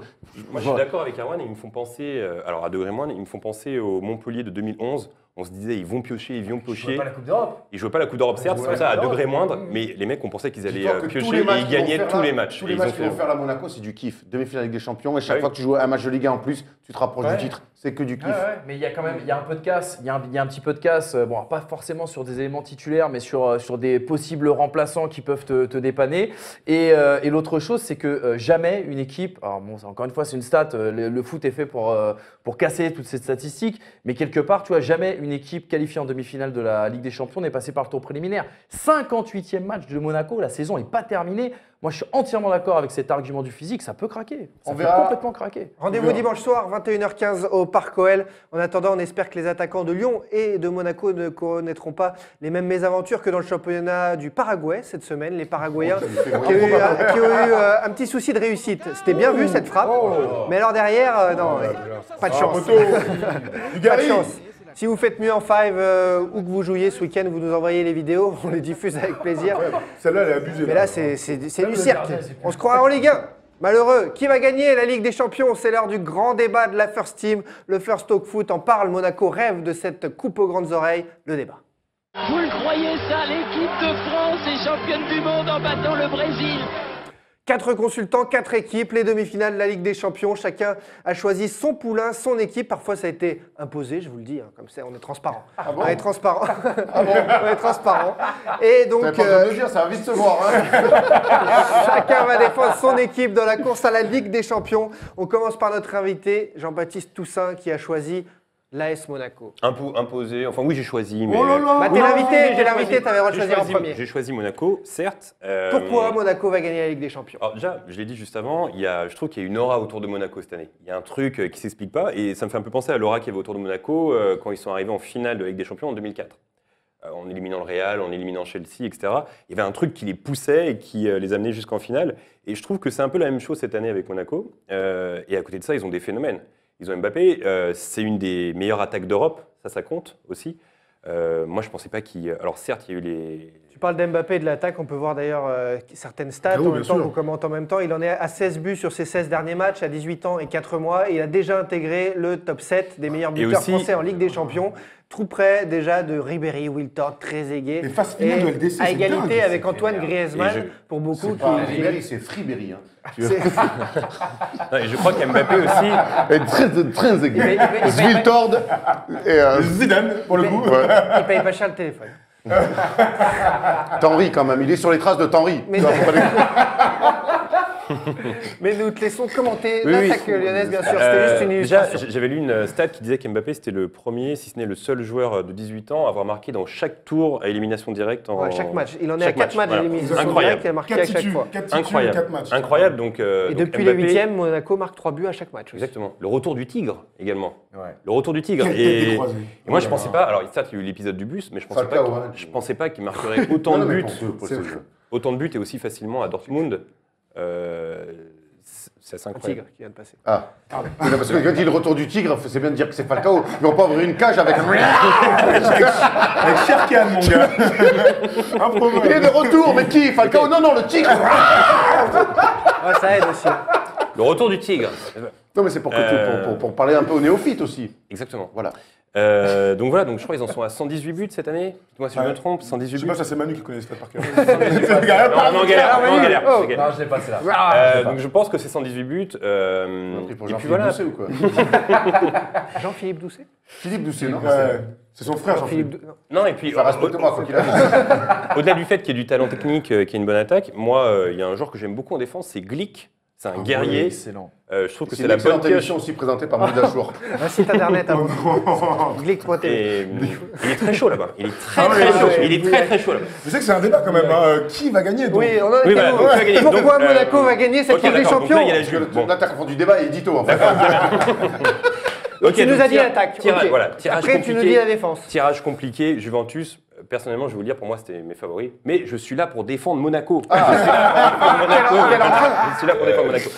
je suis d'accord avec Erwan et ils me font penser, alors à degré moindre, ils me font penser au Montpellier de 2011. On se disait, ils vont piocher.
Ils jouaient pas la Coupe d'Europe.
Ils jouaient pas la Coupe d'Europe, certes, c'est pour ça, à degré moindre, mais les mecs, on pensait qu'ils allaient piocher et ils gagnaient tous les matchs.
Tous les matchs qu'ils vont faire à Monaco, c'est du kiff. Demi-finale Ligue des Champions, et chaque fois que tu joues un match de Ligue 1 en plus, tu te rapproches du titre. C'est que du kiff.
Mais il y a quand même un peu de casse. Il y a un petit peu de casse. Bon, pas forcément sur des éléments titulaires, mais sur des possibles remplaçants qui peuvent te dépanner. Et l'autre chose, c'est que jamais une équipe. Alors bon, encore une fois, c'est une stat. Le foot est fait pour casser toutes ces statistiques. Mais quelque part, tu vois, jamais une équipe qualifiée en demi-finale de la Ligue des Champions n'est passée par le tour préliminaire. 58e match de Monaco. La saison n'est pas terminée. Moi, je suis entièrement d'accord avec cet argument du physique. Ça peut craquer. Ça peut complètement craquer.
Rendez-vous dimanche soir, 21h15 au Parc OL. En attendant, on espère que les attaquants de Lyon et de Monaco ne connaîtront pas les mêmes mésaventures que dans le championnat du Paraguay cette semaine. Les Paraguayens qui ont eu un petit souci de réussite. C'était bien vu cette frappe. Mais alors derrière, non, pas de chance. Pas de chance. Si vous faites mieux en 5 où que vous jouiez ce week-end, vous nous envoyez les vidéos, on les diffuse avec plaisir.
Celle-là, elle est abusée.
Mais là, c'est du cirque. On se croirait en Ligue 1. Malheureux. Qui va gagner la Ligue des Champions? C'est l'heure du grand débat de la First Team. Le First Talk Foot en parle. Monaco rêve de cette coupe aux grandes oreilles. Le débat.
Vous le croyez ça, l'équipe de France est championne du monde en battant le Brésil.
4 consultants, 4 équipes, les demi-finales de la Ligue des Champions. Chacun a choisi son poulain, son équipe. Parfois, ça a été imposé, je vous le dis, hein, comme ça, on est transparent.
Ah bon?
On est transparent. On est transparent. Et donc,
T'avais pas besoin de le dire, ça va vite se voir. Hein.
chacun va défendre son équipe dans la course à la Ligue des Champions. On commence par notre invité, Jean-Baptiste Toussaint, qui a choisi l'AS Monaco.
Imposé. Enfin, oui, j'ai choisi. Mais...
Oh là là.
Bah, t'es l'invité, t'avais le droit de choisir en premier.
J'ai choisi Monaco, certes.
Pourquoi Monaco va gagner la Ligue des Champions?
Alors déjà, je l'ai dit juste avant, je trouve qu'il y a une aura autour de Monaco cette année. Il y a un truc qui ne s'explique pas et ça me fait un peu penser à l'aura qu'il y avait autour de Monaco quand ils sont arrivés en finale de la Ligue des Champions en 2004. En éliminant le Real, en éliminant Chelsea, etc. Il y avait un truc qui les poussait et qui les amenait jusqu'en finale. Et je trouve que c'est un peu la même chose cette année avec Monaco. Et à côté de ça, ils ont des phénomènes. Ils ont Mbappé, c'est une des meilleures attaques d'Europe, ça compte aussi. Moi, je ne pensais pas qu'il... Alors certes, il y a eu les...
Tu parles d'Mbappé et de l'attaque, on peut voir d'ailleurs certaines stats
Oui,
en
bien
même temps,
sûr.
qu'on commente en même temps. Il en est à 16 buts sur ses 16 derniers matchs, à 18 ans et 4 mois. Et il a déjà intégré le top 7 des meilleurs buteurs
aussi-
français en Ligue des Champions. Tout près déjà de Ribéry, Wiltord, Trezeguet.
Les phases finales de LDC,
à
c'est
égalité
dingue.
avec Antoine Griezmann,
Et
pour beaucoup.
C'est pas Ribéry, c'est Fribéry. Hein.
C'est-
Non, et je crois qu'Mbappé aussi...
Et très
Il paye- il paye-
Zwiltord et
Zidane, pour le coup.
il paye pas cher le téléphone.
Tanry quand même. Il est sur les traces de Tanry.
Mais-
Tu vois, faut pas les-
Mais nous te laissons commenter
Oui, oui.
l'attaque lyonnaise, bien sûr. C'était juste une
Déjà,
illustration.
j'avais lu une stat qui disait qu'Mbappé, c'était le premier, si ce n'est le seul joueur de 18 ans à avoir marqué dans chaque tour à élimination directe.
Ouais, chaque match. Il en est à
chaque
4 matchs
voilà.
d'élimination
Incroyable.
directe, il a marqué à chaque fois.
4 titres,
Incroyable.
4 matchs.
Incroyable. Donc,
Et
donc
depuis les
Mbappé-
8e, Monaco marque 3 buts à chaque match. aussi.
Exactement. Le retour du tigre également.
Ouais.
Le retour du tigre.
Quelle tête
Et
décroisée.
moi, je
Oh là
pensais
là.
pas. Alors, certes, il y a eu l'épisode du bus, mais je pensais
Falcao,
pas.
hein.
Je pensais pas qu'il marquerait autant
Non,
de
mais
buts,
pour ce jeu.
autant de buts et aussi facilement à Dortmund. C'est assez
Un
incroyable.
tigre qui vient de passer.
Ah. Oui, non, parce que quand il dit le retour du tigre, c'est bien de dire que c'est Falcao. Ils vont pas ouvrir une cage avec un.
Avec Sherkan, mon gars.
Il est de retour, mais qui Falcao? Non, non, le tigre.
Ouais, ça aide aussi.
Le retour du tigre.
Non, mais c'est pour parler un peu aux néophytes aussi.
Exactement.
Voilà.
Donc voilà, donc je crois qu'ils en sont à 118 buts cette année. Dites-moi si je me
Ouais.
trompe,
Je
118
sais
buts.
pas, ça c'est Manu qui connaît les stats par cœur.
Non, on en galère, on en galère.
Oh.
c'est galère.
Non, je l'ai pas, c'est là.
Donc je pense que c'est 118 buts.
On a pris pour
Et puis
Jean-Philippe
voilà.
Doucet ou quoi?
Jean-Philippe Doucet
Philippe Doucet, non?
Ouais, c'est son frère,
Jean-Philippe
Jean-Philippe.
Dou- non.
Non, et puis
Ça respecte-moi, quoi qu'il arrive.
au-delà du fait qu'il y ait du talent technique, qu'il y ait une bonne attaque, moi, il y a un joueur que j'aime beaucoup en défense, c'est Glick. C'est un guerrier.
Excellent.
Je trouve que
C'est
c'est
une
la bonne
excellente
pioche.
émission aussi présentée par Maud Achour.
Un site internet avant. Glick.tv.
Et il est très chaud là-bas. Il est très
Ah
très
oui,
chaud.
ouais,
Il est très très chaud là-bas.
Je sais que c'est un débat quand même. Hein. Qui va gagner donc
Oui, on en
Oui,
était
voilà,
où
donc, tu vas gagner.
Pourquoi
Donc,
Monaco va gagner cette
ok,
Ligue des
d'accord, donc là, il y a
Champions
la Juve. Bon.
Là, t'as confondu débat et édito, en fait.
Ok,
Tu nous
donc
as dit l'attaque.
tirage,
ok.
voilà, tirage
Après, tu nous
compliqué.
dis la défense.
Tirage compliqué, Juventus. Personnellement, je vais vous le dire, pour moi, c'était mes favoris. Mais je suis là pour défendre Monaco. Je suis là pour défendre Monaco.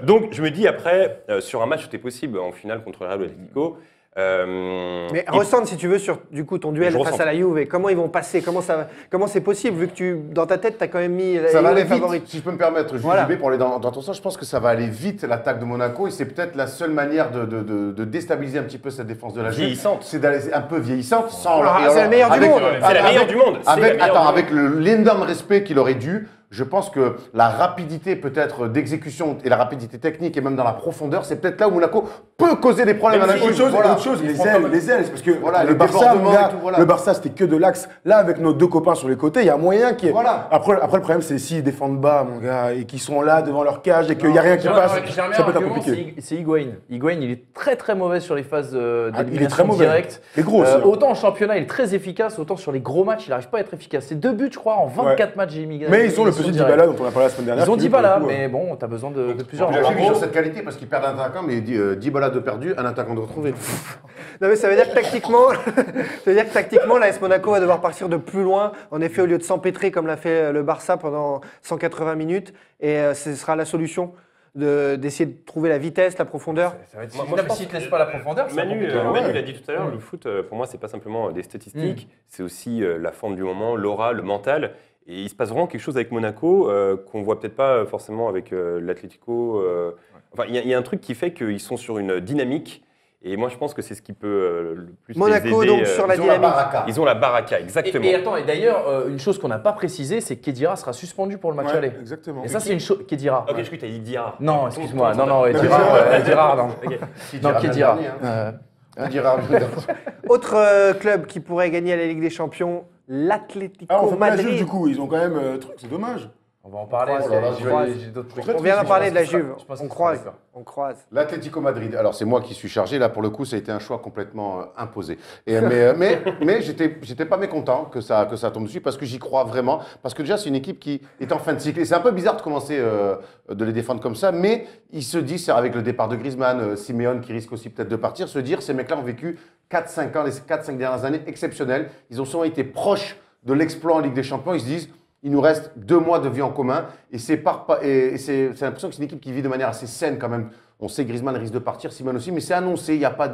Donc, je me dis après, sur un match où c'était possible en finale contre le Real Atlético.
Mais ressente si tu veux sur du coup ton duel
Je
face
ressens.
à la Juve et comment ils vont passer, comment c'est possible vu que dans ta tête tu as quand même mis
Ça va
les
aller vite,
favoris.
si je peux me permettre, juste
Voilà.
JB, pour aller dans ton sens, je pense que ça va aller vite l'attaque de Monaco et c'est peut-être la seule manière de déstabiliser un petit peu cette défense de la Juve.
Vieillissante.
C'est d'aller un peu vieillissante sans
Ah, c'est la meilleure du
avec-
monde.
C'est la meilleure du monde. C'est la
Avec,
meilleure
attends,
du
avec l'énorme respect qu'il aurait dû, je pense que la rapidité peut-être d'exécution et la rapidité technique et même dans la profondeur, c'est peut-être là où Monaco peut causer des problèmes à la Juve.
Autre chose,
Voilà.
les ailes, c'est parce que
Voilà,
le
les
Barça,
débordements
mon gars,
et tout, voilà.
le Barça c'était que de l'axe. Là, avec nos deux copains sur les côtés, il y a moyen qu'il y ait...
Voilà.
Après, le problème, c'est s'ils défendent bas, mon gars, et qu'ils sont là devant leur cage et qu'il n'y a rien qui passe, ça peut être compliqué.
C'est Higuain. Higuain, il est très très mauvais sur les phases
Ah, il est très
d'élimination
mauvais.
directe.
Les gros aussi. hein.
Autant en championnat, il est très efficace, autant sur les gros matchs, il n'arrive pas à être efficace. C'est 2 buts, je crois, en 24 matchs d'élimination.
Mais ils ont le petit Dybala dont on a parlé la semaine dernière.
Ils ont
qui, pour
Dybala,
le coup,
mais bon, t'as besoin de plusieurs
La Juve, ils ont
joueurs.
cette qualité parce qu'ils perdent un attaquant, mais 10 balades de perdu, un attaquant de retrouvé.
Non mais ça veut dire que tactiquement, l'AS Monaco va devoir partir de plus loin. En effet, au lieu de s'empêtrer comme l'a fait le Barça pendant 180 minutes, et ce sera la solution. d'essayer de trouver la vitesse, la profondeur.
Ça va être
Moi,
difficile, si tu ne laisses pas la profondeur, c'est
Manu
compliqué.
l'a dit tout à l'heure, le foot, pour moi, c'est pas simplement des statistiques, c'est aussi la forme du moment, l'aura, le mental. Et il se passe vraiment quelque chose avec Monaco qu'on voit peut-être pas forcément avec l'Atlético. Enfin, il y a un truc qui fait qu'ils sont sur une dynamique. Et moi, je pense que c'est ce qui peut le plus
Monaco,
les aider.
donc, sur la
Ils ont la
dynamique.
baraka.
Ils ont la baraka, exactement.
Et attends, et d'ailleurs, une chose qu'on n'a pas précisée, c'est que Kedira sera suspendu pour le match
Ouais,
aller.
exactement.
Et ça, c'est une chose. Kedira.
Ok, je crois que tu as dit Diarra.
Non, excuse-moi. Non,
mais
Kedira, non. Non, Kedira.
Kedira.
Autre club qui pourrait gagner à la Ligue des Champions, l'Atlético
Ah, on fait pas la Juve
Madrid.
du coup, ils ont quand même truc, c'est dommage.
On va en parler.
On
parce que
croise.
j'ai d'autres trucs.
On vient d'en parler de la Juve.
Je pense
On
qu'on
croise.
sera d'accord.
On croise.
L'Atlético Madrid. Alors c'est moi qui suis chargé. Là pour le coup, ça a été un choix complètement imposé. Mais j'étais pas mécontent que ça tombe dessus parce que j'y crois vraiment. Parce que déjà c'est une équipe qui est en fin de cycle. Et c'est un peu bizarre de commencer de les défendre comme ça. Mais ils se disent, c'est avec le départ de Griezmann, Simeone qui risque aussi peut-être de partir, se dire ces mecs-là ont vécu 4-5 ans, les 4-5 dernières années exceptionnelles. Ils ont souvent été proches de l'exploit en Ligue des Champions. Ils se disent, il nous reste 2 mois de vie en commun et c'est l'impression que c'est une équipe qui vit de manière assez saine quand même. On sait que Griezmann risque de partir, Simon aussi, mais c'est annoncé, il n'y a pas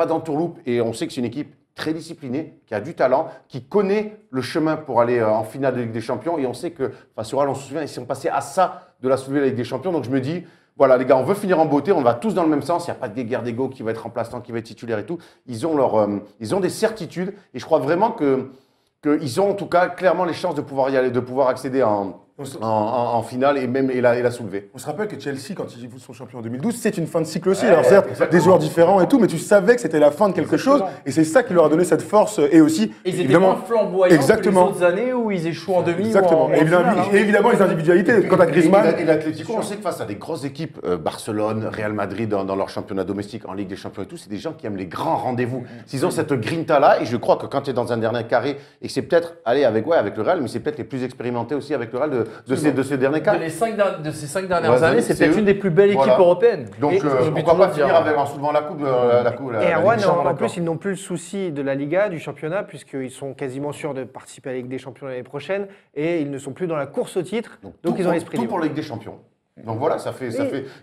d'entourloupe et on sait que c'est une équipe très disciplinée, qui a du talent, qui connaît le chemin pour aller en finale de Ligue des Champions et on sait que, sur Real, on se souvient, ils sont passés à ça de la soulever la Ligue des Champions. Donc je me dis, voilà les gars, on veut finir en beauté, on va tous dans le même sens, il n'y a pas de guerre d'ego qui va être remplaçant, qui va être titulaire et tout. Ils ont des certitudes et je crois vraiment qu'ils ont en tout cas clairement les chances de pouvoir y aller, de pouvoir accéder en finale et la soulever.
On se rappelle que Chelsea, quand ils sont champions en 2012, c'est une fin de cycle aussi. Alors certes, des joueurs différents et tout, mais tu savais que c'était la fin de quelque chose. Et c'est ça qui leur a donné cette force et aussi,
Ils étaient
évidemment,
moins flamboyants
exactement.
que les autres années où ils échouent en demi
Exactement.
ou en
Et évidemment,
finale, hein.
et évidemment, les individualités. Quant à Griezmann,
Et l'Atlético, on sait que face à des grosses équipes, Barcelone, Real Madrid dans leur championnat domestique, en Ligue des Champions et tout, c'est des gens qui aiment les grands rendez-vous. S'ils ont cette grinta-là, et je crois que quand tu es dans un dernier carré, et que c'est peut-être aller avec le Real, mais c'est peut-être les plus expérimentés aussi avec le Real de ces derniers cas.
De ces 5 dernières
Ouais,
années, c'est
c'est
peut-être
eux.
une des plus belles équipes
Voilà.
européennes.
Donc
Et
pourquoi
j'oublie
pas
toujours de
finir
dire,
en soulevant la coupe
Et Erwan,
Ligue des
en
Champions,
plus, ils n'ont plus le souci de la Liga, du championnat, puisqu'ils sont quasiment sûrs de participer à la Ligue des Champions l'année prochaine, et ils ne sont plus dans la course au titre, donc ils ont l'esprit
tout
libre.
pour la Ligue des Champions. Donc voilà, ça fait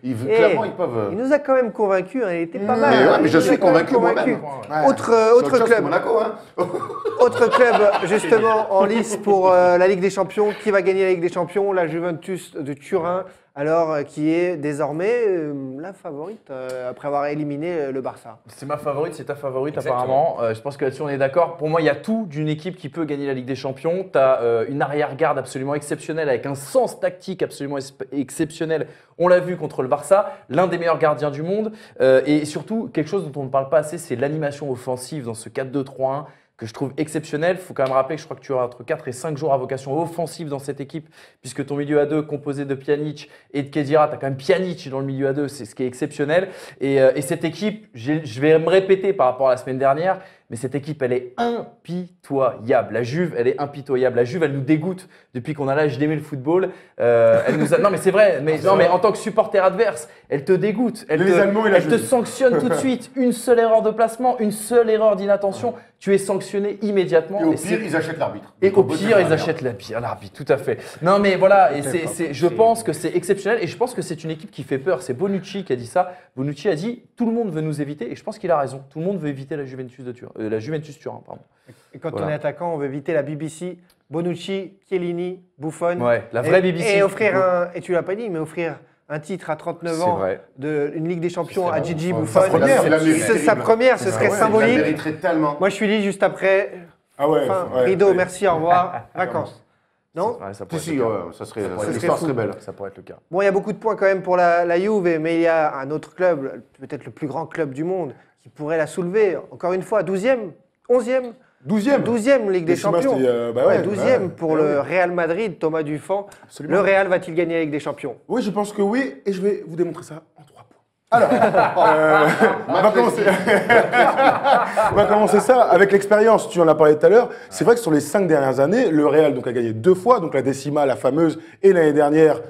Et
clairement ils peuvent.
Il nous a quand même convaincus, il était pas mal.
Mais ouais,
hein,
mais
il
je
nous a
suis
quand même
convaincu moi-même.
Ouais.
Autre club,
Monaco, hein.
autre club justement en lice pour la Ligue des Champions. Qui va gagner la Ligue des Champions? La Juventus de Turin, alors qui est désormais la favorite après avoir éliminé le Barça.
C'est ma favorite, c'est ta favorite
Exactement.
apparemment. Je pense que là-dessus on est d'accord. Pour moi, il y a tout d'une équipe qui peut gagner la Ligue des Champions. Tu as une arrière-garde absolument exceptionnelle avec un sens tactique absolument exceptionnel. On l'a vu contre le Barça, l'un des meilleurs gardiens du monde. Et surtout, quelque chose dont on ne parle pas assez, c'est l'animation offensive dans ce 4-2-3-1 que je trouve exceptionnel. Il faut quand même rappeler que je crois que tu as entre 4 et 5 joueurs à vocation offensive dans cette équipe, puisque ton milieu à 2 composé de Pjanic et de Kedira, tu as quand même Pjanic dans le milieu à 2, c'est ce qui est exceptionnel. Et cette équipe, je vais me répéter par rapport à la semaine dernière, mais cette équipe, elle est impitoyable. La Juve, elle est impitoyable. La Juve, elle nous dégoûte depuis qu'on a l'âge d'aimer le football. Non, mais c'est vrai. Mais en tant que supporter adverse, elle te dégoûte. Elle te sanctionne tout de suite. Une seule erreur de placement, une seule erreur d'inattention, tu es sanctionné immédiatement.
Et au pire, ils achètent l'arbitre.
Et au pire, ils achètent l'arbitre, tout à fait. Non, mais voilà, et je pense que c'est exceptionnel et je pense que c'est une équipe qui fait peur. C'est Bonucci qui a dit ça. Bonucci a dit tout le monde veut nous éviter et je pense qu'il a raison. Tout le monde veut éviter la Juventus de Turin. La Juventus Turin, pardon.
Et quand
Voilà.
on est attaquant, on veut éviter la BBC, Bonucci, Chiellini, Buffon.
Ouais, la vraie BBC.
Et offrir et tu l'as pas dit, mais offrir un titre à 39
C'est
ans,
vrai.
une Ligue des Champions à Gigi
Enfin,
Buffon.
sa première,
C'est sa première, ce serait
Il la
symbolique.
mériterait tellement.
Moi, je suis dit juste après.
Ah ouais,
Fin,
ouais,
rideau,
ouais.
merci, au revoir, vacances. Non?
Ouais, ça pourrait
Si,
être le cas.
ça serait
serait
l'histoire
fou.
serait belle.
Ça pourrait être le cas.
Bon, il y a beaucoup de points quand même pour la Juve, mais il y a un autre club, peut-être le plus grand club du monde, qui pourrait la soulever. Encore une fois, 12e, 11e,
12e.
12e Ligue des
Décima,
Champions.
c'était, bah ouais,
12e
ouais,
pour le Real Madrid, Thomas Dufan.
Absolument.
Le Real va-t-il gagner la Ligue des Champions?
Oui, je pense que oui, et je vais vous démontrer ça en 3 points. Alors, on va commencer ça avec l'expérience. Tu en as parlé tout à l'heure. C'est vrai que sur les 5 dernières années, le Real donc, a gagné 2 fois, donc la décima, la fameuse, et l'année dernière,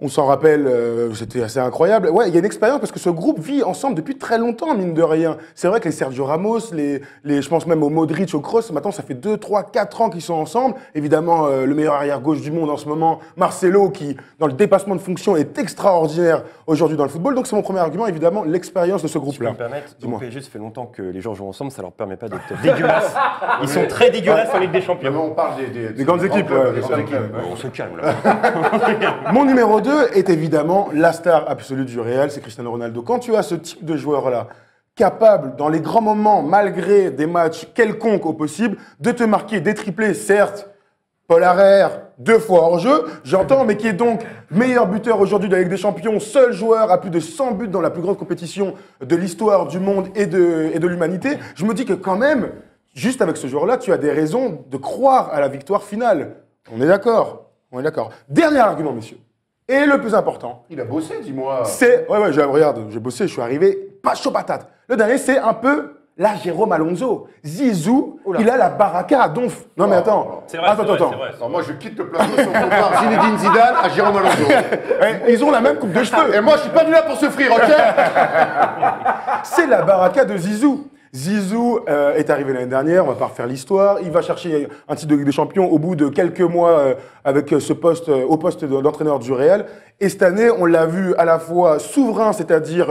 On s'en rappelle, c'était assez incroyable. Ouais, il y a une expérience parce que ce groupe vit ensemble depuis très longtemps, mine de rien. C'est vrai que les Sergio Ramos, je pense même au Modric, au Kroos, maintenant ça fait 2, 3, 4 ans qu'ils sont ensemble. Évidemment, le meilleur arrière-gauche du monde en ce moment, Marcelo, qui, dans le dépassement de fonction, est extraordinaire aujourd'hui dans le football. Donc c'est mon premier argument, évidemment, l'expérience de ce
Si je peux
groupe-là.
me permettre, au
Dis-moi.
PSG, ça fait longtemps que les joueurs jouent ensemble, ça leur permet pas d'être dégueulasses. Ils sont très dégueulasses en Ligue des
Mais
Champions.
on parle
Des grandes équipes,
clubs,
ouais,
des grandes équipes.
On se calme là.
Mon numéro 2 est évidemment la star absolue du Real, c'est Cristiano Ronaldo. Quand tu as ce type de joueur-là, capable, dans les grands moments, malgré des matchs quelconques au possible, de te marquer des triplés, certes, Paul Harrer, 2 fois hors jeu, j'entends, mais qui est donc meilleur buteur aujourd'hui de la Ligue des Champions, seul joueur à plus de 100 buts dans la plus grande compétition de l'histoire du monde et de l'humanité, je me dis que quand même, juste avec ce joueur-là, tu as des raisons de croire à la victoire finale. On est d'accord? On est d'accord. Dernier argument, messieurs. Et le plus important,
Il a bossé, dis-moi.
c'est... Ouais, regarde, j'ai bossé, je suis arrivé pas chaud patate. Le dernier, c'est un peu la Jérôme Alonso. Zizou, il a la baraka à donf. Non, mais attends.
C'est vrai,
Attends.
c'est vrai.
Non, moi, je quitte le plateau si on compare Zinedine Zidane à Jérôme Alonso.
Ils ont la même coupe de cheveux.
Et moi, je suis pas venu là pour souffrir, ok?
C'est la baraka de Zizou. Zizou est arrivé l'année dernière, on va pas refaire l'histoire. Il va chercher un titre de Ligue des Champions au bout de quelques mois avec ce poste, au poste d'entraîneur du Real. Et cette année, on l'a vu à la fois souverain, c'est-à-dire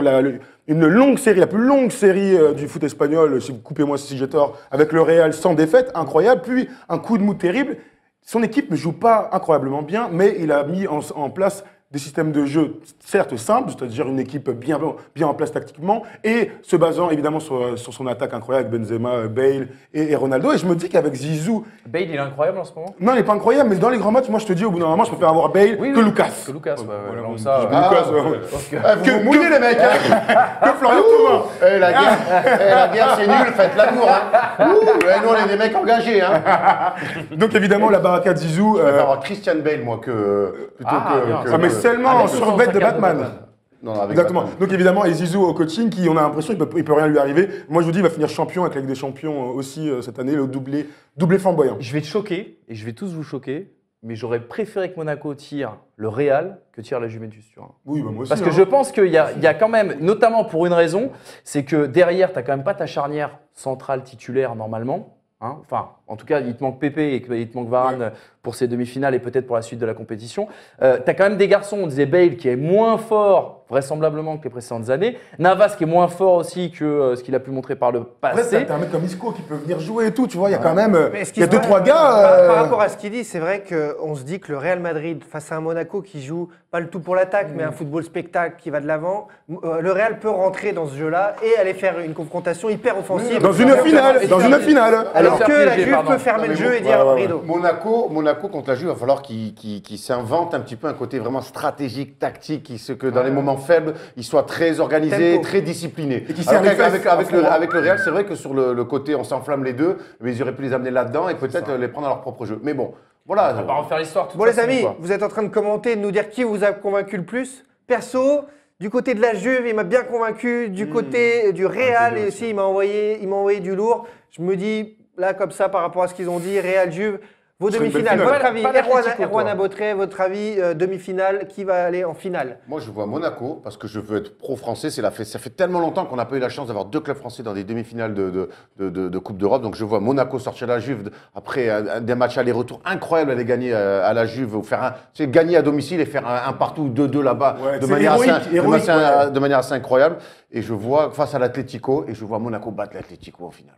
une longue série, la plus longue série du foot espagnol, coupez-moi si j'ai tort, avec le Real sans défaite, incroyable. Puis un coup de mou terrible. Son équipe ne joue pas incroyablement bien, mais il a mis en place des systèmes de jeu certes simples, c'est-à-dire une équipe bien en place tactiquement, et se basant évidemment sur son attaque incroyable avec Benzema, Bale et Ronaldo. Et je me dis qu'avec Zizou,
Bale, il est incroyable en ce moment.
non, il n'est pas incroyable, mais dans les grands matchs, moi je te dis, au bout d'un moment, je préfère avoir Bale que Lucas.
Que Lucas, ouais,
Voilà,
donc
je
ça,
dis
ouais.
Lucas,
Vous vous mouillez, les mecs, hein?
que Florian Thauvin.
La guerre, c'est nul, faites l'amour, hein? Ouh, nous, on est des mecs engagés, hein?
Donc évidemment, la baraka de Zizou.
Je préfère avoir Christian Bale, moi, plutôt
bien,
que...
Ah, mais seulement
Avec
sur
le
bête de
sens
Batman.
Batman.
Non, avec
Exactement.
Batman.
Donc évidemment, et Zizou au coaching, qui on a l'impression qu'il peut rien lui arriver. Moi je vous dis, il va finir champion avec la Ligue des Champions aussi cette année, le doublé flamboyant.
Je vais te choquer, et je vais tous vous choquer, mais j'aurais préféré que Monaco tire le Real que tire la Juventus Turin.
Oui, bah moi aussi.
Parce que je pense qu'il y a quand même, notamment pour une raison, c'est que derrière, tu n'as quand même pas ta charnière centrale titulaire normalement. Hein. Enfin, en tout cas, il te manque Pépé et il te manque Varane pour ces demi-finales et peut-être pour la suite de la compétition. Tu as quand même des garçons, on disait Bale, qui est moins fort vraisemblablement que les précédentes années. Navas qui est moins fort aussi que ce qu'il a pu montrer par le
Après,
passé.
t'as un mec comme Isco qui peut venir jouer et tout, tu vois, il y a quand même.
Mais ce
Il y a
qui se
2-3
passe-
gars.
Par rapport à ce qu'il dit, c'est vrai qu'on se dit que le Real Madrid, face à un Monaco qui joue pas le tout pour l'attaque, mais un football spectacle qui va de l'avant, le Real peut rentrer dans ce jeu-là et aller faire une confrontation hyper offensive.
Dans une finale, dans une finale.
Alors que la
piéger,
Juve
pardon.
peut fermer
Non,
le
mais
jeu et
ouais,
dire
ouais, ouais.
rideau.
Monaco contre la Juve, il va falloir qu'il s'invente un petit peu un côté vraiment stratégique, tactique, que dans les moments faibles, il soit très organisé,
Tempo.
très discipliné.
Et qui
Alors
serre les
qu'avec-
fesses
avec
à fond, hein.
avec le Real, c'est vrai que sur le côté, on s'enflamme les deux, mais ils auraient pu les amener là-dedans et peut-être les prendre à leur propre jeu. Mais bon, voilà.
On va pas refaire l'histoire. de toute
Bon les
façon,
amis,
quoi.
vous êtes en train de commenter, de nous dire qui vous a convaincu le plus. Perso, du côté de la Juve, il m'a bien convaincu. Du côté du Real, et aussi il m'a envoyé du lourd. Je me dis, là comme ça, par rapport à ce qu'ils ont dit, Real Juve, vos
serait une belle
demi-finales,
finale.
votre avis,
Pas d'Atlético,
Erwan
toi.
Abotré, votre avis, demi-finale, qui va aller en finale?
Moi, je vois Monaco parce que je veux être pro-français. Ça fait tellement longtemps qu'on n'a pas eu la chance d'avoir deux clubs français dans des demi-finales de Coupe d'Europe. Donc, je vois Monaco sortir la Juve après des matchs aller-retour incroyables, aller gagner à la Juve, ou faire gagner à domicile et faire un partout, 2-2 là-bas,
Ouais,
de
c'est
manière
héroïque,
de manière assez incroyable. Et je vois face à l'Atlético, et je vois Monaco battre l'Atlético en finale.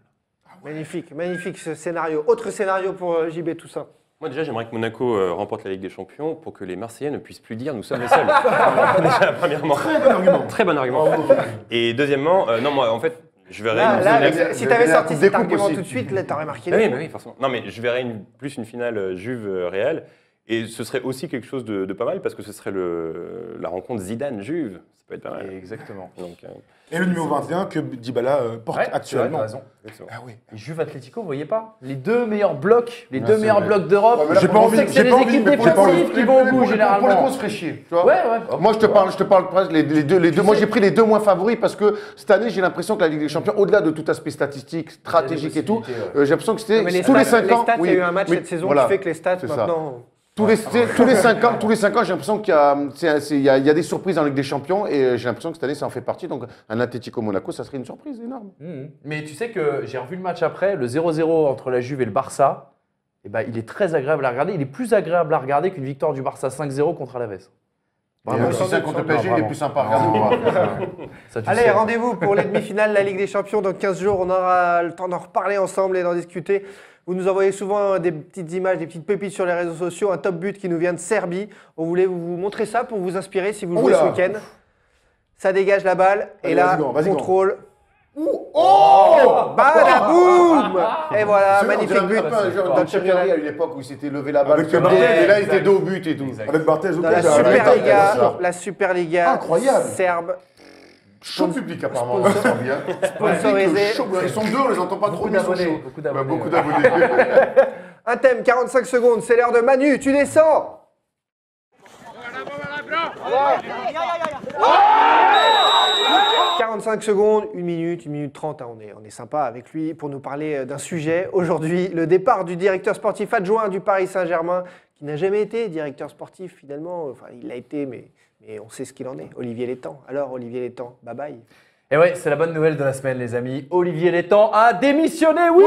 Magnifique, magnifique ce scénario. Autre scénario pour JB Toussaint.
Moi déjà j'aimerais que Monaco remporte la Ligue des Champions pour que les Marseillais ne puissent plus dire nous sommes les seuls. Déjà premièrement.
Très bon argument.
Très bon argument. Et deuxièmement, non moi en fait je verrais
Si tu avais
la
sorti
Coupe
cet
des Coupes
argument
aussi.
tout de suite, là, t'aurais marqué
Ah
le
oui,
coup.
mais oui, forcément. Non, mais je verrais plus une finale Juve-Real. Et ce serait aussi quelque chose de pas mal parce que ce serait la rencontre Zidane-Juve. Ça peut être pas mal.
Exactement.
Donc,
Et le numéro 21 que Dybala porte
Ouais, tu as
actuellement.
raison.
exactement.
Ah oui.
Et Juve Atlético, vous voyez pas? Les deux meilleurs blocs, les
Ouais,
deux
c'est
meilleurs
vrai.
blocs d'Europe.
Ouais, mais là,
J'ai
pour
pas
le
envie,
On sait que c'est
j'ai
des
pas
équipes
envie, j'ai pas envie.
défensives qui vont au bout
Pour le coup,
généralement.
on se ferait chier. Tu vois.
Ouais, ouais.
Moi, je te parle presque les deux. Moi, j'ai pris les deux moins favoris parce que cette année, j'ai l'impression que la Ligue des Champions, au-delà de tout aspect statistique, stratégique et tout,
possibilités,
j'ai l'impression que c'était
Mais les
tous les
stats,
5 ans.
il y a eu un match
oui,
cette saison
voilà,
qui fait que les stats
c'est ça.
maintenant.
Tous les 5 ans, j'ai l'impression qu'il y a des surprises en Ligue des Champions et j'ai l'impression que cette année, ça en fait partie. Donc, un Atlético Monaco, ça serait une surprise énorme.
Mais tu sais que j'ai revu le match après, le 0-0 entre la Juve et le Barça. Eh ben, il est très agréable à regarder. Il est plus agréable à regarder qu'une victoire du Barça 5-0 contre Alaves.
Vraiment, si c'est contre le PSG, il est plus sympa à regarder.
Allez, rendez-vous pour les demi-finales de la Ligue des Champions. Dans 15 jours, on aura le temps d'en reparler ensemble et d'en discuter. Vous nous envoyez souvent des petites images, des petites pépites sur les réseaux sociaux. Un top but qui nous vient de Serbie. On voulait vous montrer ça pour vous inspirer si vous jouez ce week-end. Ça dégage la balle. Et là, contrôle. Badaboum. Et voilà, magnifique but.
Dans Thierry à une époque où il s'était levé la balle. Et là, il était dos au but et tout.
Avec Barthez,
Dans la Superliga
incroyable.
serbe.
Chaud public apparemment.
Sponsorisé.
Ils sont deux, on les entend pas trop, mais ils sont chauds.
Beaucoup d'abonnés.
Un thème, 45 secondes, c'est l'heure de Manu, tu descends. 45 secondes, 1 minute 30, hein, on est sympa avec lui pour nous parler d'un sujet. Aujourd'hui, le départ du directeur sportif adjoint du Paris Saint-Germain, qui n'a jamais été directeur sportif finalement. Enfin, il l'a été, mais on sait ce qu'il en est. Olivier Létang. Alors, Olivier Létang, bye bye.
Et ouais, c'est la bonne nouvelle de la semaine, les amis. Olivier Létang a démissionné, oui.